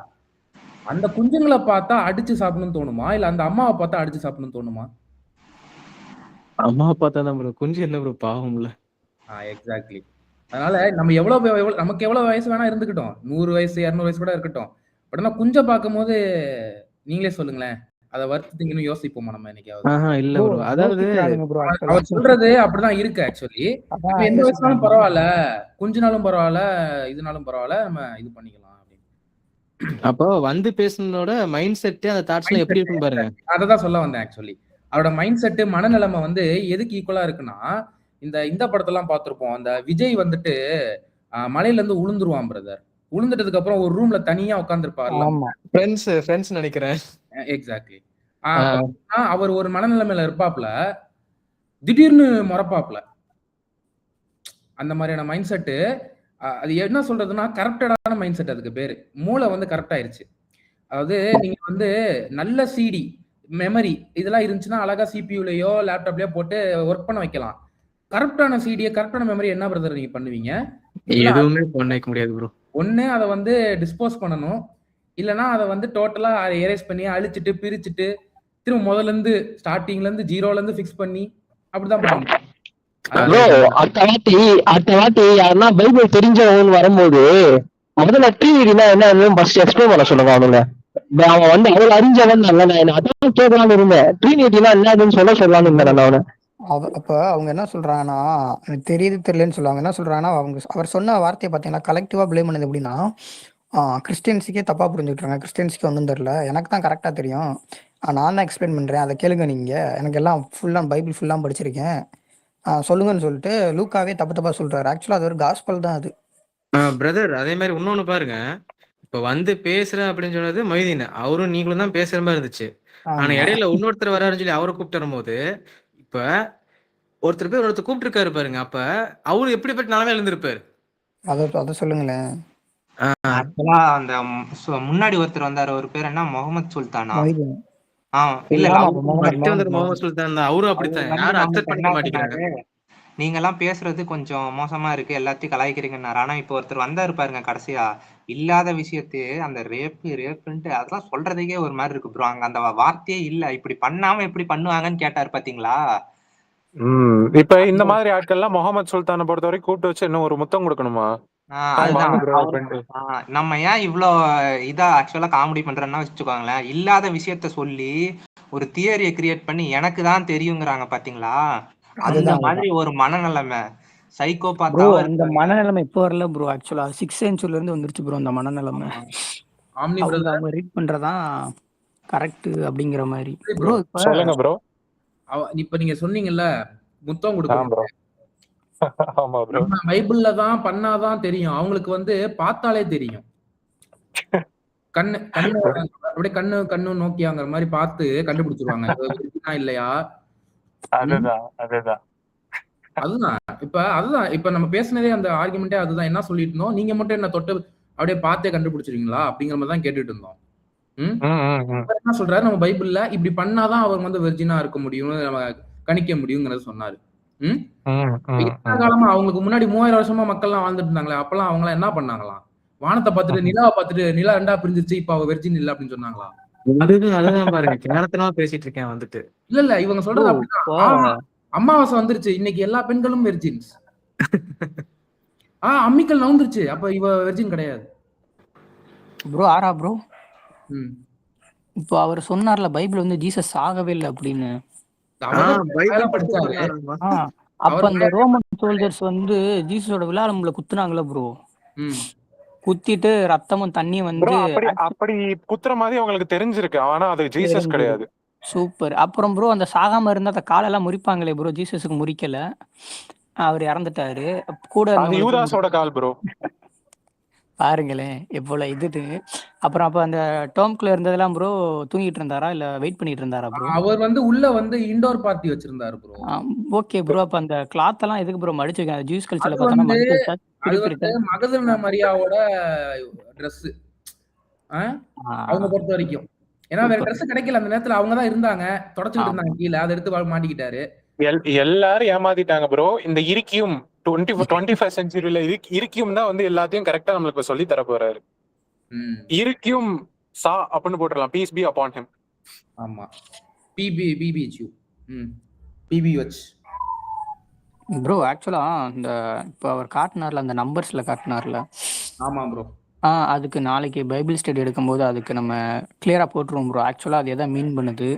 அந்த குஞ்சுங்களை பார்த்தா அடிச்சு சாப்பிடணும்னு தோணுமா, இல்ல அந்த அம்மாவை பார்த்தா அடிச்சு சாப்பிடணும்னு தோணுமா? அம்மாவை பார்த்தா தான் ப்ரோ. குஞ்சு என்ன ப்ரோ பாவம்ல. எக்ஸாக்ட்லி. அதனால நம்ம எவ்வளவு நமக்கு எவ்வளவு வயசு வேணா இருந்துக்கிட்டோம், 100 வயசு 200 வயசு கூட இருக்கட்டும். பட் ஆனா குஞ்சை பார்க்கும் போது நீங்களே சொல்லுங்களேன், அதை வருத்திங்கன்னு யோசிப்போமா நம்ம என்னைக்காவது? இல்ல ப்ரோ, அதாவது அவர் சொல்றது அப்படிதான் இருக்கு ஆக்சுவலி. எந்த வயசுனாலும் பரவாயில்ல, கொஞ்ச நாளும் பரவாயில்ல, இதுனாலும் பரவாயில்ல, நம்ம இது பண்ணிக்கலாம் அப்படின்னு. அப்போ வந்து பேசுனதோட மைண்ட் செட் அந்த தாட்ஸ்லாம் எப்படி இருக்குன்னு பாருங்க. அததான் சொல்ல வந்தேன் ஆக்சுவலி. அவரோட மைண்ட் செட் மனநிலைமை வந்து எதுக்கு ஈக்குவலா இருக்குன்னா, இந்த படத்தெல்லாம் பார்த்திருப்போம். அந்த விஜய் வந்துட்டு மலையில இருந்து உளுந்துருவான் பிரதர். உளுந்துட்டதுக்கு அப்புறம் ஒரு ரூம்ல தனியா உட்கார்ந்துருப்பார்ல. ஃப்ரெண்ட்ஸ் நினைக்கிறேன். எக்ஸாக்ட்லி. அவர் ஒரு மனநிலைமையில இருப்பாப்ல, திடீர்னு மறப்பாப்ல. அந்த மாதிரியான மைண்ட் செட்டு. அது என்ன சொல்றதுன்னா கரப்டடான மைண்ட் செட். அதுக்கு பேரு மூளை வந்து கரெக்ட் ஆயிருச்சு. அதாவது நீங்க வந்து நல்ல சிடி மெமரி இதெல்லாம் இருந்துச்சுன்னா அழகா சிபியூலயோ லேப்டாப்லயோ போட்டு ஒர்க் பண்ண வைக்கலாம். கரெக்டான சிடியை கரெக்டான மெமரி என்ன பிரதர் நீங்க பண்ணுவீங்க? எதுவுமே பண்ண முடியாது ப்ரோ. ஒண்ணு அதை வந்து டிஸ்போஸ் பண்ணணும், இல்லைன்னா அதை வந்து டோட்டலா எரேஸ் பண்ணி அழிச்சிட்டு பிரிச்சுட்டு திரும்ப முதல்ல இருந்து ஸ்டார்டிங்ல இருந்து ஜீரோல இருந்து ஃபிக்ஸ் பண்ணி அப்படிதான் பண்ணணும். அடுத்த வாட்டி யாருன்னா பைபிள் தெரிஞ்சவங்க வரும்போது முதல்ல ட்ரீனிட்டினா என்ன ஃபர்ஸ்ட் எக்ஸ்பிளைன் பண்ண சொல்லுங்க அவனுங்க. அவன் வந்து அவள் அறிஞ்சவன் நான் அதான் கேட்கலான்னு இருந்தேன். ட்ரீனிட்டினா என்னதுன்னு சொல்லலாம்னு இருந்தேன் அவனை. அப்ப அவங்க என்ன சொல்றாங்கன்னா, எனக்கு தெரியுது தெரியலன்னு சொல்லுவாங்க. என்ன சொல்றாங்கன்னா, அவர் சொன்ன வார்த்தையை பார்த்தீங்கன்னா கலெக்டிவா பிளேம் பண்ணது எப்படின்னா, கிறிஸ்டியன்ஸுக்கே தப்பா புரிஞ்சுக்கிட்டாங்க, கிறிஸ்டியன்ஸுக்கு ஒன்றும் தெரியல, எனக்கு தான் கரெக்டா தெரியும், நான் தான் எக்ஸ்பிளைன் பண்றேன், அதை கேளுங்க நீங்க, எனக்கு எல்லாம் பைபிள் ஃபுல்லா படிச்சிருக்கேன், சொல்லுங்கன்னு சொல்லிட்டு லூக்காவே தப்பா சொல்றாரு. ஆக்சுவலா அது ஒரு காஸ்பல் தான் அது. பிரதர் அதே மாதிரி இன்னொன்னு பாருங்க, இப்ப வந்து பேசுறேன் அப்படின்னு சொன்னது மைதீன், அவரும் நீங்களும் தான் பேசுற மாதிரி இருந்துச்சு. ஆனா இடையில இன்னொருத்தர் வராருன்னு சொல்லி அவரை கூப்பிட்டு வரும்போது, இப்ப ஒருத்தர் கூப்பிட்டு இருக்காரு பாருங்க, அப்ப அவரு எப்படிப்பட்ட நிலைமையில இருந்திருப்பாரு அதை சொல்லுங்களேன். அந்த முன்னாடி ஒருத்தர் வந்தாரு, ஒரு பேர் என்ன, முகமது சுல்தானா? முகமது சுல்தான் தான், அவரும் அப்படித்தான், யாரும் அக்செப்ட் பண்ணிக்க மாட்டேங்கிறாங்க. நீங்க எல்லாம் பேசுறது கொஞ்சம் மோசமா இருக்கு, எல்லாத்தையும் கலாய்க்கிறீங்கன்னாரு. ஆனா இப்ப ஒருத்தர் வந்தாரு பாருங்க, கடைசியா இல்லாத விஷயத்தையே அந்த ரேப்புன்ட்டு அதெல்லாம் சொல்றதுக்கே ஒரு மாதிரி இருக்கு ப்ரோ. அங்க அந்த வார்த்தையே இல்ல. இப்படி பண்ணாம எப்படி பண்ணுவாங்கன்னு கேட்டாரு பாத்தீங்களா? இப்ப இந்த மாதிரி ஆட்கள் எல்லாம் முகமது சுல்தானை பொறுத்த வரைக்கும் கூப்பிட்டு வச்சு இன்னும் ஒரு முத்தம் கொடுக்கணுமா? நம்ம ஏன் இவ்ளோ இதா ஆக்சுவலா காமெடி பண்றோம்னா வச்சுக்கோங்களேன், இல்லாத விஷயத்த சொல்லி ஒரு தியரியை கிரியேட் பண்ணி எனக்கு தான் தெரியுங்கிறாங்க பாத்தீங்களா? அந்த மாதிரி ஒரு மனநிலைமை சைக்கோபாத்தா. அந்த மனநிலைமை இப்போ வரல ப்ரோ, ஆக்சுவலா 6th செஞ்சுரில இருந்து வந்துருச்சு ப்ரோ அந்த மனநிலைமை. அவங்க ரீட் பண்றதான் கரெக்ட் அப்படிங்கிற மாதிரி ப்ரோ. சொல்லுங்க ப்ரோ. இப்ப நீங்க சொன்னீங்கல்ல முத்தம் கொடுக்கணும், ஆமா ப்ரோ. நம்ம பைபிள்ல தான் பண்ணாதான் தெரியும், அவங்களுக்கு வந்து பார்த்தாலே தெரியும். கண்ணு அப்படியே கண்ணு நோக்கியாங்கிற மாதிரி பார்த்து கண்டுபிடிச்சிருவாங்க இல்லையா. அதுதான் இப்ப நம்ம பேசினதே அந்த ஆர்குமெண்டே அதுதான். என்ன சொல்லிட்டு இருந்தோம், நீங்க மட்டும் என்ன தொட்டு அப்படியே பார்த்தே கண்டுபிடிச்சிருவீங்களா அப்படிங்கிற மாதிரி தான் கேட்டுட்டு இருந்தோம். என்ன சொல்றாரு, நம்ம பைபிள்ல இப்படி பண்ணாதான் அவர் வந்து வெர்ஜினா இருக்க முடியும், நம்ம கணிக்க முடியுங்கிறத சொன்னாரு. காலமா அவங்களுக்கு முன்னாடி 3000 வருஷமா மக்கள் எல்லாம் வாழ்ந்துட்டு இருந்தாங்களே, அப்பெல்லாம் அவங்க எல்லாம் என்ன பண்ணாங்களாம், வானத்தை பார்த்துட்டு நிலாவை பார்த்துட்டு நிலா 2ஆ பிரிஞ்சிருச்சு, இப்ப அவ வெர்ஜின் இல்ல அப்படின்னு சொன்னாங்களா? அதுதான் பாருங்க, கேனத்தனமா பேசிட்டு இருக்கேன் வந்துட்டு. இல்ல இவங்க சொல்றது அப்படிதான். அமாவாசை வந்துருச்சு, இன்னைக்கு எல்லா பெண்களும் வெர்ஜின்ஸ். அம்மிக்கல் நவுந்துருச்சு, அப்ப இவ வெர்ஜின் கிடையாது ப்ரோ. ஆரா ப்ரோ, இப்போ அவர் சொன்னார்ல பைபிள் வந்து ஜீசஸ் ஆகவே இல்லை அப்படின்னு. அப்ப அந்த ரோமன் சோல்ஜர்ஸ் வந்து ஜீசஸோட விழாலம்புல குத்துனாங்கல்ல ப்ரோ, குத்திட்டு ரத்தமும் தண்ணியும் வந்து அப்படி குத்துற மாதிரி அவங்களுக்கு தெரிஞ்சிருக்கு, ஆனா அது ஜீசஸ் கிடையாது. சூப்பர். அப்புறம் ப்ரோ அந்த சாகாம இருந்த அந்த காலெல்லாம் முறிப்பாங்களே ப்ரோ, ஜீசஸுக்கு முறிக்கல, அவர் இறந்துட்டாரு. கூட யூதாஸோட கால் ப்ரோ, பாருங்களேன் எவ்வளவு இது. அப்புறம் அப்ப அந்த டோம்குள்ள இருந்ததெல்லாம் ப்ரோ தூங்கிட்டு இருந்தாரா இல்ல வெயிட் பண்ணிட்டு இருந்தாரா ப்ரோ? அவர் வந்து உள்ள வந்து இன்டோர் பார்ட்டி வச்சிருந்தாரு ப்ரோ. Okay bro. அப்ப அந்த கிளாத் எல்லாம் எதுக்கு ப்ரோ மடிச்சு வைக்காங்க? ஜூஸ் கல்ச்சர்ல பார்த்தா மகதலேனா மரியாவோட Dress அவங்க பொறுத்த வரைக்கும். ஏன்னா வேற Dress கிடைக்கல அந்த நேரத்துல, அவங்க தான் இருந்தாங்க தொடச்சிட்டு இருந்தாங்க கீழ, அதை எடுத்து மாட்டிக்கிட்டாரு. எல்லாரும் ஏமாத்திட்டாங்க ப்ரோ. இந்த இருக்கியும் 21st செஞ்சுரியில இருக்கியும் தான் வந்து எல்லாத்தையும் கரெக்டா நம்மளுக்கு சொல்லி தர போறாரு. இருக்கியும் சா அப்படின்னு போட்டுறலாம், பீஸ் பி அப்பான் ஹிம். ஆமா, பிபிஹெச் பிபிஹெச் ப்ரோ. ஆக்சுவலா இந்த இப்ப அவர் காட்டினார்ல, அந்த நம்பர்ஸ்ல காட்டினார்ல. ஆமா ப்ரோ. அதுக்கு நாளைக்கு பைபிள் ஸ்டடி எடுக்கும்போது அதுக்கு நம்ம கிளியரா போட்டுருவோம் ப்ரோ. ஆக்சுவலா அது எதை மீன் பண்ணுது.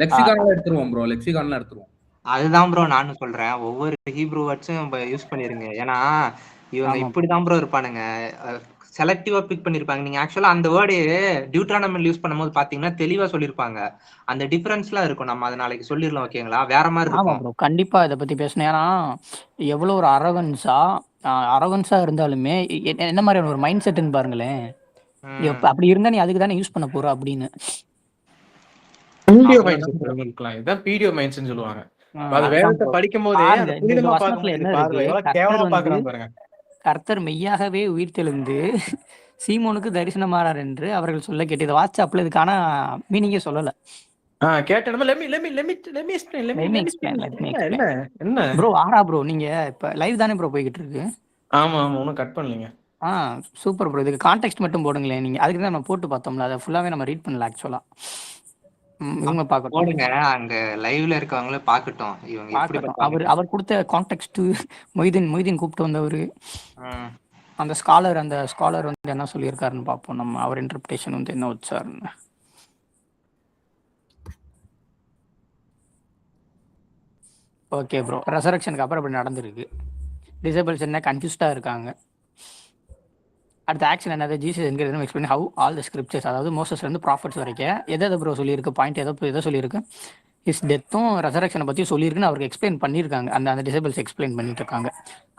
லெக்சிகான்ல எடுத்துருவோம் ப்ரோ, லெக்சிகான்ல எடுத்துருவோம். அதுதான் ப்ரோ நானும் சொல்றேன், ஒவ்வொரு ஹீப்ரூ வேர்ட்ஸும் யூஸ் பண்ணிருங்க. ஏன்னா இவங்க இப்படிதான் ப்ரோ இருப்பானுங்க, செலக்டிவா பிக் பண்ணிருப்பாங்க. நீங்க ஆக்சுவலா அந்த வேர்டு டியூட்ரானமில் யூஸ் பண்ணும்போது பாத்தீங்கன்னா தெளிவா சொல்லிருப்பாங்க. அந்த டிஃபரன்ஸ்லாம் இருக்கும். நம்ம அதை நாளைக்கு சொல்லிடலாம், ஓகேங்களா? வேற மாதிரி இருக்கும். ப்ரோ கண்டிப்பா இதை பத்தி பேசணும். ஏன்னா எவ்வளவு ஒரு அரகன்ஸா இருந்தாலுமே என்ன மாதிரியான ஒரு மைண்ட் செட்டுன்னு பாருங்களேன். அப்படி இருந்தா நீ அதுக்கு தானே யூஸ் பண்ண போற அப்படின்னு. பீடியோ மைண்ட்ஸ் இருக்கலாம். இதான் பீடியோ மைண்ட்ஸ்னு சொல்லுவாங்க. அது வேதத்தை படிக்கும் போதே அந்த புனிதமா பார்க்க என்ன பார்வை எவ்வளவு கேவலமா பார்க்கறான் பாருங்க. கர்த்தர் மெய்யாகவே உயிர்த்தெழுந்து சீமோனுக்கு தரிசனமானார் என்று அவர்கள் சொல்ல கேட்டு இதை வாட்ஸ்அப்ல இதுக்கான மீனிங்கே சொல்லல. கேட்டேன். என்ன ப்ரோ ப்ரோ நீங்க இப்ப லைவ் தானே ப்ரோ போய்கிட்டு இருக்கு? ஆமா ஒன்னும் கட் பண்ணலீங்க. Super bro. இதுக்கு கான்டெக்ஸ்ட் மட்டும் போடுங்களேன். நீங்க அதுக்கு தான் நம்ம போட்டு பார்த்தோம்ல, அதை ஃபுல்லாவே நம்ம ரீட் பண்ணல ஆக்சுவலா. இவங்க போடுங்க, அங்க லைவ்ல இருக்கவங்களே பார்க்கட்டும் இவங்க எப்படி பார்க்கறாங்க. அவர் கொடுத்த கான்டெக்ஸ்ட் மொய்தீன் கூப்பிட்டு வந்தவர், அந்த ஸ்காலர் வந்து என்ன சொல்லியிருக்காருன்னு பார்ப்போம். நம்ம அவர் இன்டர்பிரேஷன் வந்து என்ன வச்சாருன்னு. ஓகே ப்ரோ, ரெசரக்ஷனுக்கு அப்புறம் இப்படி நடந்திருக்கு. டிசேபிள்ஸ் என்ன கன்ஃபியூஸ்டாக இருக்காங்க. அடுத்த ஆக்ஷன் என்னது? ஜீசஸ் என்கிறது explain how all the scriptures, அதாவது மோசஸ்லேருந்து ப்ராஃபிட்ஸ் வரைக்கும் எதை ப்ரோ சொல்லியிருக்கு, பாயிண்ட் எதை சொல்லியிருக்கு, ஹிஸ் டெத்தும் ரெசரக்ஷனை பற்றி சொல்லியிருக்குன்னு அவருக்கு எக்ஸ்பிளைன் பண்ணியிருக்காங்க. அந்த டிசேபிள்ஸ் எக்ஸ்பிளைன் பண்ணிட்டு இருக்காங்க.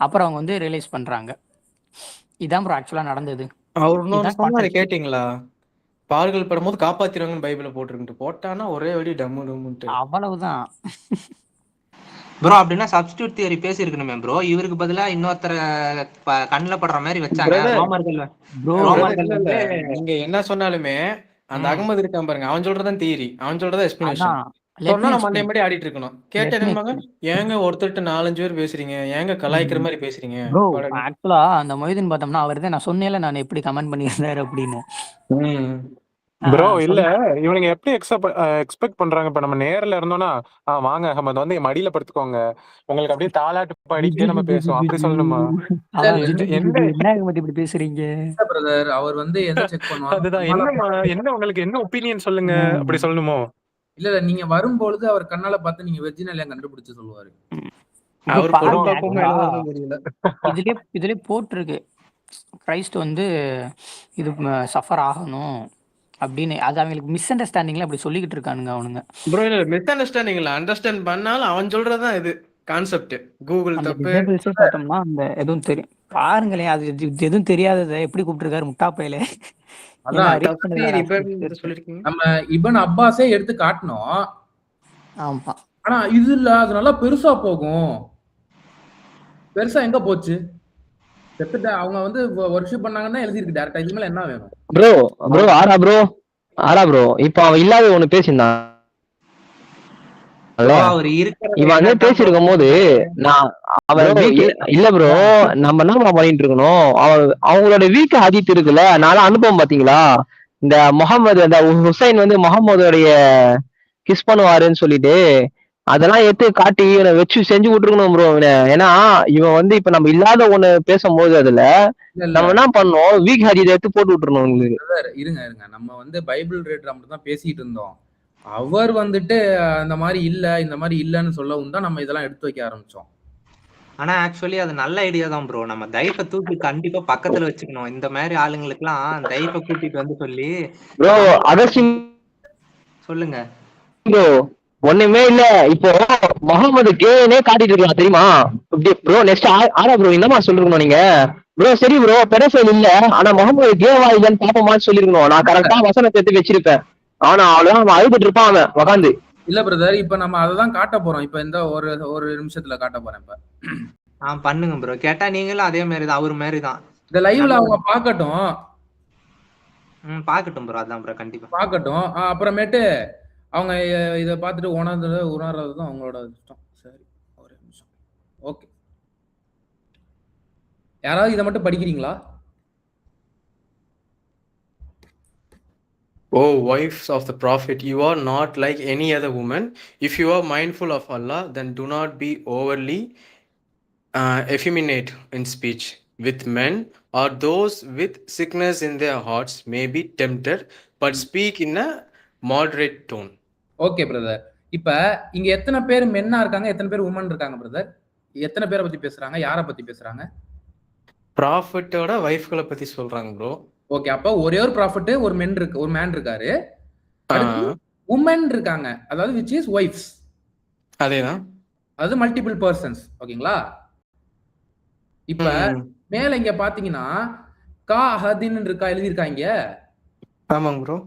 அப்புறம் அவங்க வந்து ரியலைஸ் பண்ணுறாங்க. இதான் ப்ரோ ஆக்சுவலாக நடந்தது. அவர் கேட்டிங்களா? பால்கள் படும்போது காப்பாத்திடுவாங்கன்னு பைபிள போட்டுருக்கு. போட்டானா ஒரே வழி டம்முன்ட்டு அவ்வளவுதான் ப்ரோ. அப்படின்னா சப்ஸ்டிட்யூட் தியரி பேசியிருக்கணுமே ப்ரோ. இவருக்கு பதிலா இன்னொருத்தர கண்ணுல படுற மாதிரி வச்சாங்க. நீங்க என்ன சொன்னாலுமே அந்த அகமது இருக்கான் பாருங்க, அவன் சொல்றதான் தியரி, அவன் சொல்றதா எக்ஸ்பிளனேஷன். சொன்னா நம்ம மண்டே மாதிரி ஆடிட்டு இருக்கணும். கேட்டேன், ஏங்க ஒருத்தர்கிட்ட 4-5 பேர் பேசுறீங்க, ஏங்க கலாய்க்கிற மாதிரி பேசுறீங்க. ஆக்சுவலா அந்த மொய்தீன் பார்த்தோம்னா அவர் தான் நான் சொன்னேன்ல, நான் எப்படி கமெண்ட் பண்ணியிருந்தாரு அப்படின்னு. ப்ரோ இல்ல இவனுங்க எப்படி எக்ஸ்பெக்ட் பண்றாங்க? இப்ப நம்ம நேர்ல இருந்தோம்னா வாங்க அகமது வந்து மடியில படுத்துக்கோங்க, உங்களுக்கு அப்படியே தாலாட்டு பாடிட்டே நம்ம பேசுவோம், அப்படி சொல்லணுமா? இப்படி பேசுறீங்க பிரதர். அவர் வந்து எதை செக் பண்ணுவாங்க? அதுதான் என்ன உங்களுக்கு என்ன ஒப்பீனியன் சொல்லுங்க, அப்படி சொல்லணுமோ? இல்ல நீங்க வரும்பொழுது அவர் கண்ணால பார்த்து நீங்க வெஜ்ஜினா கண்டுபிடிச்சு சொல்லுவாரு. இதுலயே போட்டிருக்கு கிரைஸ்ட் வந்து இது சஃபர் ஆகணும் அப்படின்னு. அது அவங்களுக்கு மிஸ் அண்டர்ஸ்டாண்டிங்ல அப்படி சொல்லிக்கிட்டு இருக்கானுங்க அவனுங்க. ப்ரோ இல்ல மிஸ் அண்டர்ஸ்டாண்டிங் இல்ல, அண்டர்ஸ்டாண்ட் பண்ணாலும் அவன் சொல்றதுதான் இது கான்செப்ட். கூகுள் தப்பு பார்த்தோம்னா அந்த எதுவும் தெரியும் பாருங்களேன், அது எதுவும் தெரியாததை எப்படி கூப்பிட்டுருக்காரு முட்டாப்பையில. நம்ம இப்னு அப்பாஸே எடுத்து காட்டணும். ஆமா, ஆனா இது இல்ல, அது நல்லா பெருசா போகும். பெருசா எங்க போச்சு? அவங்க வந்து வொர்ஷிப் பண்ணாங்கன்னா எழுதிருக்கு டைரக்டா. இது மேல என்ன வேணும்? ப்ரோ ஆரா ப்ரோ இப்ப அவன் இல்லாத ஒண்ணு பேசியிருந்தான். இவன் வந்து பேசிருக்கும் போது இல்ல ப்ரோ, நம்ம என்ன பண்ணிட்டு இருக்கணும், அவங்களோட வீக் ஹதீத் இருக்குல்ல, நானும் அனுபவம் பாத்தீங்களா? இந்த முகமது அந்த ஹுசைன் வந்து முகமதோடைய கிஸ் பண்ணுவாருன்னு சொல்லிட்டு அதெல்லாம் எடுத்து காட்டி இவனை வச்சு செஞ்சு விட்டுருக்கணும் ப்ரோ. ஏன்னா இவன் வந்து இப்ப நம்ம இல்லாத ஒண்ணு பேசும்போது அதுல நம்ம என்ன பண்ணோம், வீக் ஹதீத் எடுத்து போட்டு விட்டுருணும் உங்களுக்கு. இருங்க நம்ம வந்து பைபிள் ரேட்டர் மட்டும் தான் பேசிட்டு இருந்தோம். அவர் வந்துட்டு அந்த மாதிரி இந்த மாதிரி இல்லன்னு சொல்லவும் தான் நம்ம இதெல்லாம் எடுத்து வைக்க ஆரம்பிச்சோம். ஆனா ஆக்சுவலி அது நல்ல ஐடியா தான் ப்ரோ. நம்ம தைஃபை தூக்கி கண்டிப்பா பக்கத்துல வச்சுக்கணும். இந்த மாதிரி ஆளுங்களுக்கு எல்லாம் தைஃபை கூட்டிட்டு வந்து சொல்லி ப்ரோ அகஸ்டின் சொல்லுங்க ப்ரோ. ஒண்ணுமே இல்ல, இப்போ முகமது கேனே காட்டிட்டு இருக்கலாம் தெரியுமா ப்ரோ? நெக்ஸ்ட் ஆரா ப்ரோ என்னமா சொல்லிருக்கணும் நீங்க? ப்ரோ சரி ப்ரோ பெடஃபைல் இல்ல, ஆனா முகமது கேவா இல்லன்னு பாப்போமான்னு சொல்லிருக்கணும். நான் கரெக்டா வசனத்தை எடுத்து வச்சிருப்பேன். ஆனா அவ்வளவுதான் அவன் அழுதுட்டு இருப்பான் அவன் உட்காந்து. இல்ல பிரதர், இப்ப நம்ம அததான் காட்ட போறோம். இப்ப இந்த ஒரு நிமிஷத்துல காட்ட போறேன். இப்ப பண்ணுங்க ப்ரோ. கேட்டா நீங்களும் அதே மாதிரி தான், அவரு மாதிரி தான். இந்த லைவ்ல அவங்க பாக்கட்டும். பாக்கட்டும் ப்ரோ, அதான் ப்ரோ கண்டிப்பா பாக்கட்டும். அப்புறமேட்டு அவங்க இதை பார்த்துட்டு உணர்றதுதான் அவங்களோட இஷ்டம். சரி ஒரு நிமிஷம். ஓகே, யாராவது இதை மட்டும் படிக்கிறீங்களா? Oh, wives of the prophet, you are not like any other woman. If you are mindful of Allah, then do not be overly effeminate in speech. with men or those with sickness in their hearts may be tempted, but speak in a moderate tone. Okay brother. இப்ப இங்க எத்தனை பேர் மென்னா இருக்காங்க, எத்தனை பேர் woman இருக்காங்க brother? எத்தனை பேரை பத்தி பேசுறாங்க, யாரை பத்தி பேசுறாங்க? ப்ராஃபிட்டோட வைஃப்களை பத்தி சொல்றாங்க ப்ரோ. ஓகே, அப்ப ஒரே ஒரு ப்ராஃபிட், ஒரு மேன் இருக்காரு, உமன் இருக்காங்க, அதாவது which is wives. அதேதான், அது மல்டிபிள் பர்சன்ஸ். ஓகேங்களா? இப்ப மேல இங்க பாத்தீங்கன்னா கா ஹதின்னு இருக்கா, எழுதியிருக்காங்க. ஆமாங்க ப்ரோ.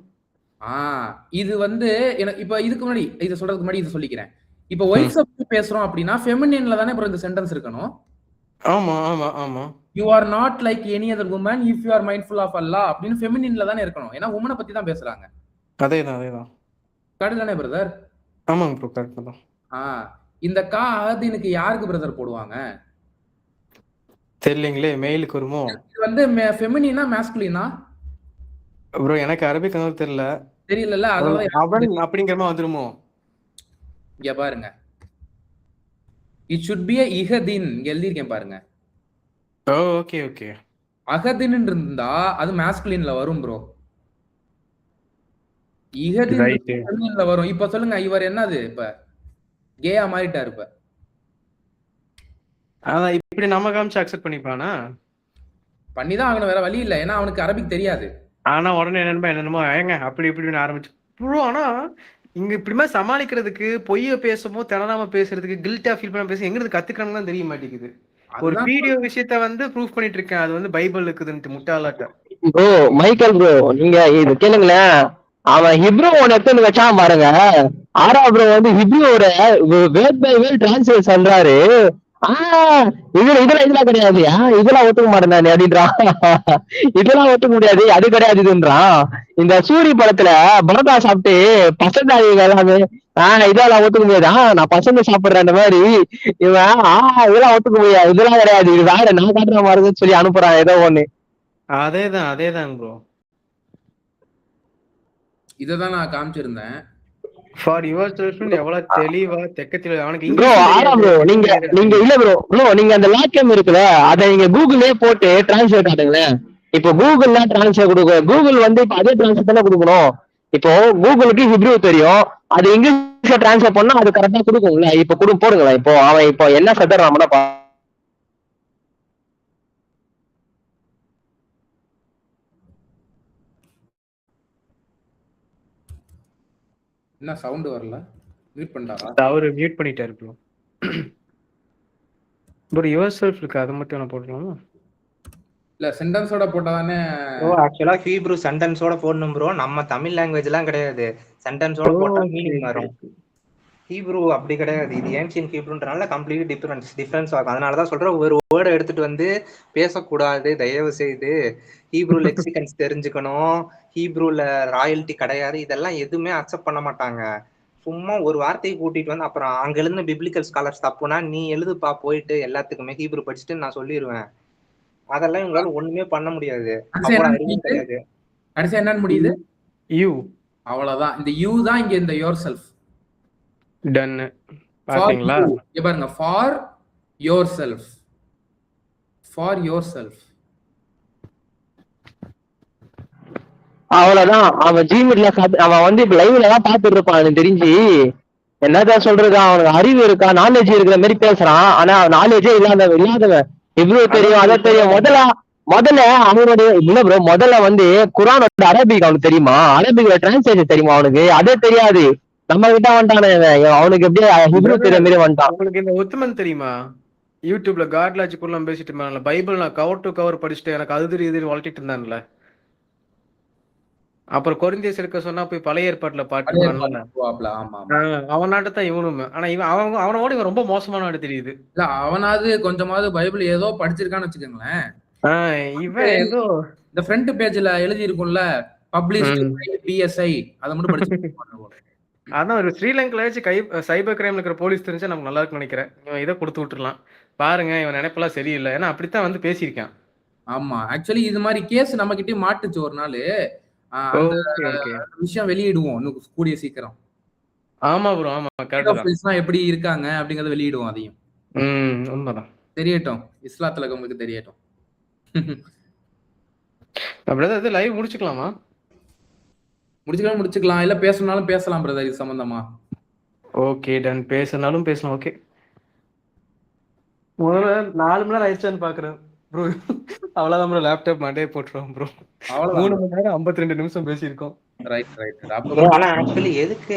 இது வந்து எனக்கு இப்ப இதுக்கு முன்னாடி இதை சொல்றதுக்கு முன்னாடி இதை சொல்லிக்கிறேன். இப்ப ஒய்ஃப்ஸ் பத்தி பேசுறோம் அப்படின்னா ஃபெமினின்ல தானே அப்புறம் இந்த சென்டென்ஸ் இருக்கணும். ஆமா ஆமா ஆமா. You are not like any other woman if you are mindful of Allah அப்படின்னு ஃபெமினின்ல தானே இருக்கணும். ஏன்னா உமனை பத்தி தான் பேசுறாங்க. அதேதான். கரெக்ட் தானே பிரதர்? ஆமாங்க ப்ரோ, கரெக்ட் தான். இந்த கா ஹதினுக்கு யாருக்கு பிரதர் போடுவாங்க? தெரியலங்களே, மெயிலுக்கு வருமோ? இது வந்து ஃபெமினினா மாஸ்குலினா ப்ரோ? எனக்கு அரபிக் தெரியல. அதான் அவன் அப்படிங்கிற மாதிரி வந்துருமோ? இங்க பாருங்க, இட் should be a இஹதின் இங்க எழுதிருக்கேன் பாருங்க. Okay okay. அகதின் இருந்தா அது மாஸ்குலின்ல வரும் ப்ரோ. இஹதின்ல வரும். இப்ப சொல்லுங்க, இவர் என்னது இப்ப கேயா மாறிட்டாரு. இப்ப அதான் இப்படி நம்ம காமிச்சு அக்செப்ட் பண்ணிப்பானா? பண்ணிதான் ஆகணும், வேற வழி இல்ல. ஏன்னா அவனுக்கு அரபிக் தெரியாது. ஆனா உடனே என்னமோ ஏங்க அப்படி இப்படின்னு ஆரம்பிச்சு ப்ரோ. ஆனா இங்க இப்படிமா சமாளிக்கிறதுக்கு, பொய்ய பேசும்போது திணறாம பேசுறதுக்கு, கில்ட்டா ஃபீல் பண்ண பேச எங்க இருந்து கத்துக்கணும்னு தான் தெரிய மாட்டேங்குது. ஒரு வீடியோ விஷயத்த வந்து ப்ரூஃப் பண்ணிட்டு இருக்கேன், அது வந்து பைபிள் இருக்குதுன்ட்டு முட்டாளாட்ட. ப்ரோ மைக்கேல் ப்ரோ, நீங்க இது கேளுங்களேன். அவன் ஹிப்ரூ ஒன்னு எடுத்து வச்சான் பாருங்க. ஆரா ப்ரோ வந்து ஹிப்ரூவோட வேர்ட் பை வேர்ட் டிரான்ஸ்லேட் சொல்றாரு. இதெல்லாம் கிடையாது, இதெல்லாம் ஒத்துக்க மாட்டேன் அப்படின்றான். இதெல்லாம் ஒத்துக்க முடியாது, அது கிடையாது இதுன்றான். இந்த சூரி படத்துல பரோட்டா சாப்பிட்டு பசங்க எல்லாமே இதெல்லாம் ஒத்துக்க முடியாது, நான் பசங்க சாப்பிடுறேன் அந்த மாதிரி இவன் இதெல்லாம் ஒத்துக்க முடியாது, இதெல்லாம் கிடையாது, இது வேற நான் காட்டுற மாதிரின்னு சொல்லி அனுப்புறான் ஏதோ ஒண்ணு. அதேதான் ப்ரோ. இததான் நான் காமிச்சிருந்தேன். ஃபார் யுவர் செல்ஃப் எவ்வளவு தெளிவா தெக்கத்துல அவனுக்கு ப்ரோ. ஆனா ப்ரோ நீங்க இல்ல ப்ரோ நீங்க அந்த லாட்கம் இருக்குல்ல, அதை நீங்க கூகுள்லயே போட்டு டிரான்ஸ்லேட் ஆகுங்களேன். இப்போ கூகுள்ல டிரான்ஸ்லேட் கொடுக்க, கூகுள் வந்து இப்ப அதே டிரான்ஸ்லேட் தானே கொடுக்கணும். இப்போ கூகுளுக்கு ஹிப்ரூ தெரியும், அது இங்கிலீஷ்ல டிரான்ஸ்லேட் பண்ணா அது கரெக்டா கொடுக்கும்ல. இப்ப போடுங்களேன். இப்போ அவன் இப்போ என்ன சதறாமனா என்ன சவுண்ட் வரல, மியூட் பண்ணிட்டாரா? அவரு மியூட் பண்ணிட்டாரு ப்ரோ. ப்ரோ யுவர் செல்ஃப் இருக்கு, அதை மட்டும் நான் போடலாமா? இல்ல சென்டென்ஸோட போட்டாதானே. ஆக்சுவலா ஹீப்ரூ சென்டென்ஸோட போடணும் ப்ரோ. நம்ம தமிழ் லாங்குவேஜ் எல்லாம் கிடையாது, சென்டென்ஸோட போட்டா மீனிங் வரும். ஹீப்ரூ அப்படி கிடையாது, இது ஏன்ஷியன் ஹீப்ரூன்றனால கம்ப்ளீட் டிஃபரன்ஸ் ஆகும். அதனாலதான் சொல்றேன், ஒரு வேர்டை எடுத்துட்டு வந்து பேசக்கூடாது தயவு செய்து. ஹீப்ரூ லெக்சிகன்ஸ் தெரிஞ்சுக்கணும், ஹீப்ரூல ராயல்ட்டி கிடையாது, இதெல்லாம் எதுவுமே அக்செப்ட் பண்ண மாட்டாங்க. சும்மா ஒரு வார்த்தையை கூட்டிட்டு வந்து அப்புறம் அங்க எழுந்த பிப்ளிக்கல் ஸ்காலர்ஸ் தப்புனா நீ எழுதுப்பா போயிட்டு எல்லாத்துக்குமே ஹீப்ரூ படிச்சுட்டு நான் சொல்லிடுவேன். அதெல்லாம் இவங்களால ஒண்ணுமே பண்ண முடியாது. கிடையாது. கடைசியா என்ன முடியுது? யூ. அவ்வளவுதான். இந்த யூ தான் இங்க இந்த யோர் செல்ஃப். டன். பாத்தீங்களா? இங்க பாருங்க, for your self, for your self. அவ்வளவுதான். அவன் ஜிமெட்ல அவன் வந்து இப்ப லைவ்ல தான் பாத்துட்டு இருப்பான். எனக்கு தெரிஞ்சு என்னதான் சொல்றது, அவனுக்கு அறிவு இருக்கா, நாலேஜ் இருக்கிற மாதிரி பேசுறான். ஆனா நாலேஜே இல்லாதவன். இவ்வளவு தெரியும் அதை தெரியும். முதல்ல அவனுடைய இல்ல ப்ரோ, முதல்ல வந்து குரானோட அரபிக் அவனுக்கு தெரியுமா, அரபிக்ல டிரான்ஸ்லேஷன் தெரியுமா அவனுக்கு? அதே தெரியாது. நம்ம கிட்ட வந்துட்டானே அவனுக்கு எப்படியே ஹிப்ரூ தெரிய மாதிரி வந்துட்டான். உங்களுக்கு இந்த உத்தமன் தெரியுமா? யூடியூப்ல காட்லாஜி குள்ள பேசிட்டு இருந்தான்ல, பைபிள் நான் கவர் டு கவர் படிச்சுட்டு எனக்கு அது தெரியுது வளர்த்திட்டு இருந்தான்ல. அப்புறம் கொரிந்தியஸ் இருக்க சொன்னா போய் பழைய ஏற்பாட்டுல பாட்டு அவனாட்டத்தான் இவனுமே. ஆனா அவனோட இவன் ரொம்ப மோசமான தெரியுது. இல்ல அவனாவது கொஞ்சமாவது பைபிள் ஏதோ படிச்சிருக்கான்னு வச்சுக்கோங்களேன். இவன் ஏதோ இந்த ஃப்ரண்ட் பேஜ்ல எழுதி இருக்கும்ல, பப்ளிஷ்ட் பிஎஸ்ஐ, அதை மட்டும் படிச்சு. அதான் ஒரு ஸ்ரீலங்கால வச்சு சைபர் கிரைம்ல இருக்கிற போலீஸ் தெரிஞ்சா நமக்கு நல்லா இருக்குன்னு நினைக்கிறேன். இவன் இதை கொடுத்து விட்டுறலாம். பாருங்க இவன் நினைப்பெல்லாம் சரியில்லை, ஏன்னா அப்படித்தான் வந்து பேசியிருக்கான். ஆமா, ஆக்சுவலி இது மாதிரி கேஸ் நம்ம கிட்டே மாட்டுச்சு ஒரு நாள். விஷயம் வெளியிடுவோம் இன்னும் கூடிய சீக்கிரம். ஆமா ப்ரோ, ஆமா கரெக்ட். எப்படி இருக்காங்க அப்படிங்கறத வெளியிடுவோம். அதையும் உண்மைதான், தெரியட்டும், இஸ்லாத்துல உங்களுக்கு தெரியட்டும். Brother live முடிச்சுக்கலாமா? முடிச்சுக்கலாம். இல்ல பேசணும்னாலும் பேசலாம் பிரதர் இது சம்பந்தமா. Okay done. பேசினாலும் பேசலாம். ஓகே. முதல்ல 4 மணி நேரம் ஆயிடுச்சான்னு பாக்குறேன் ப்ரோ. அவ்வளவுதான் ப்ரோ, லேப்டாப் மண்டே போட்டுருவோம் ப்ரோ. 3 மணி நேரம் 52 நிமிஷம் பேசியிருக்கோம். ரைட். ஆனா ஆக்சுவலி எதுக்கு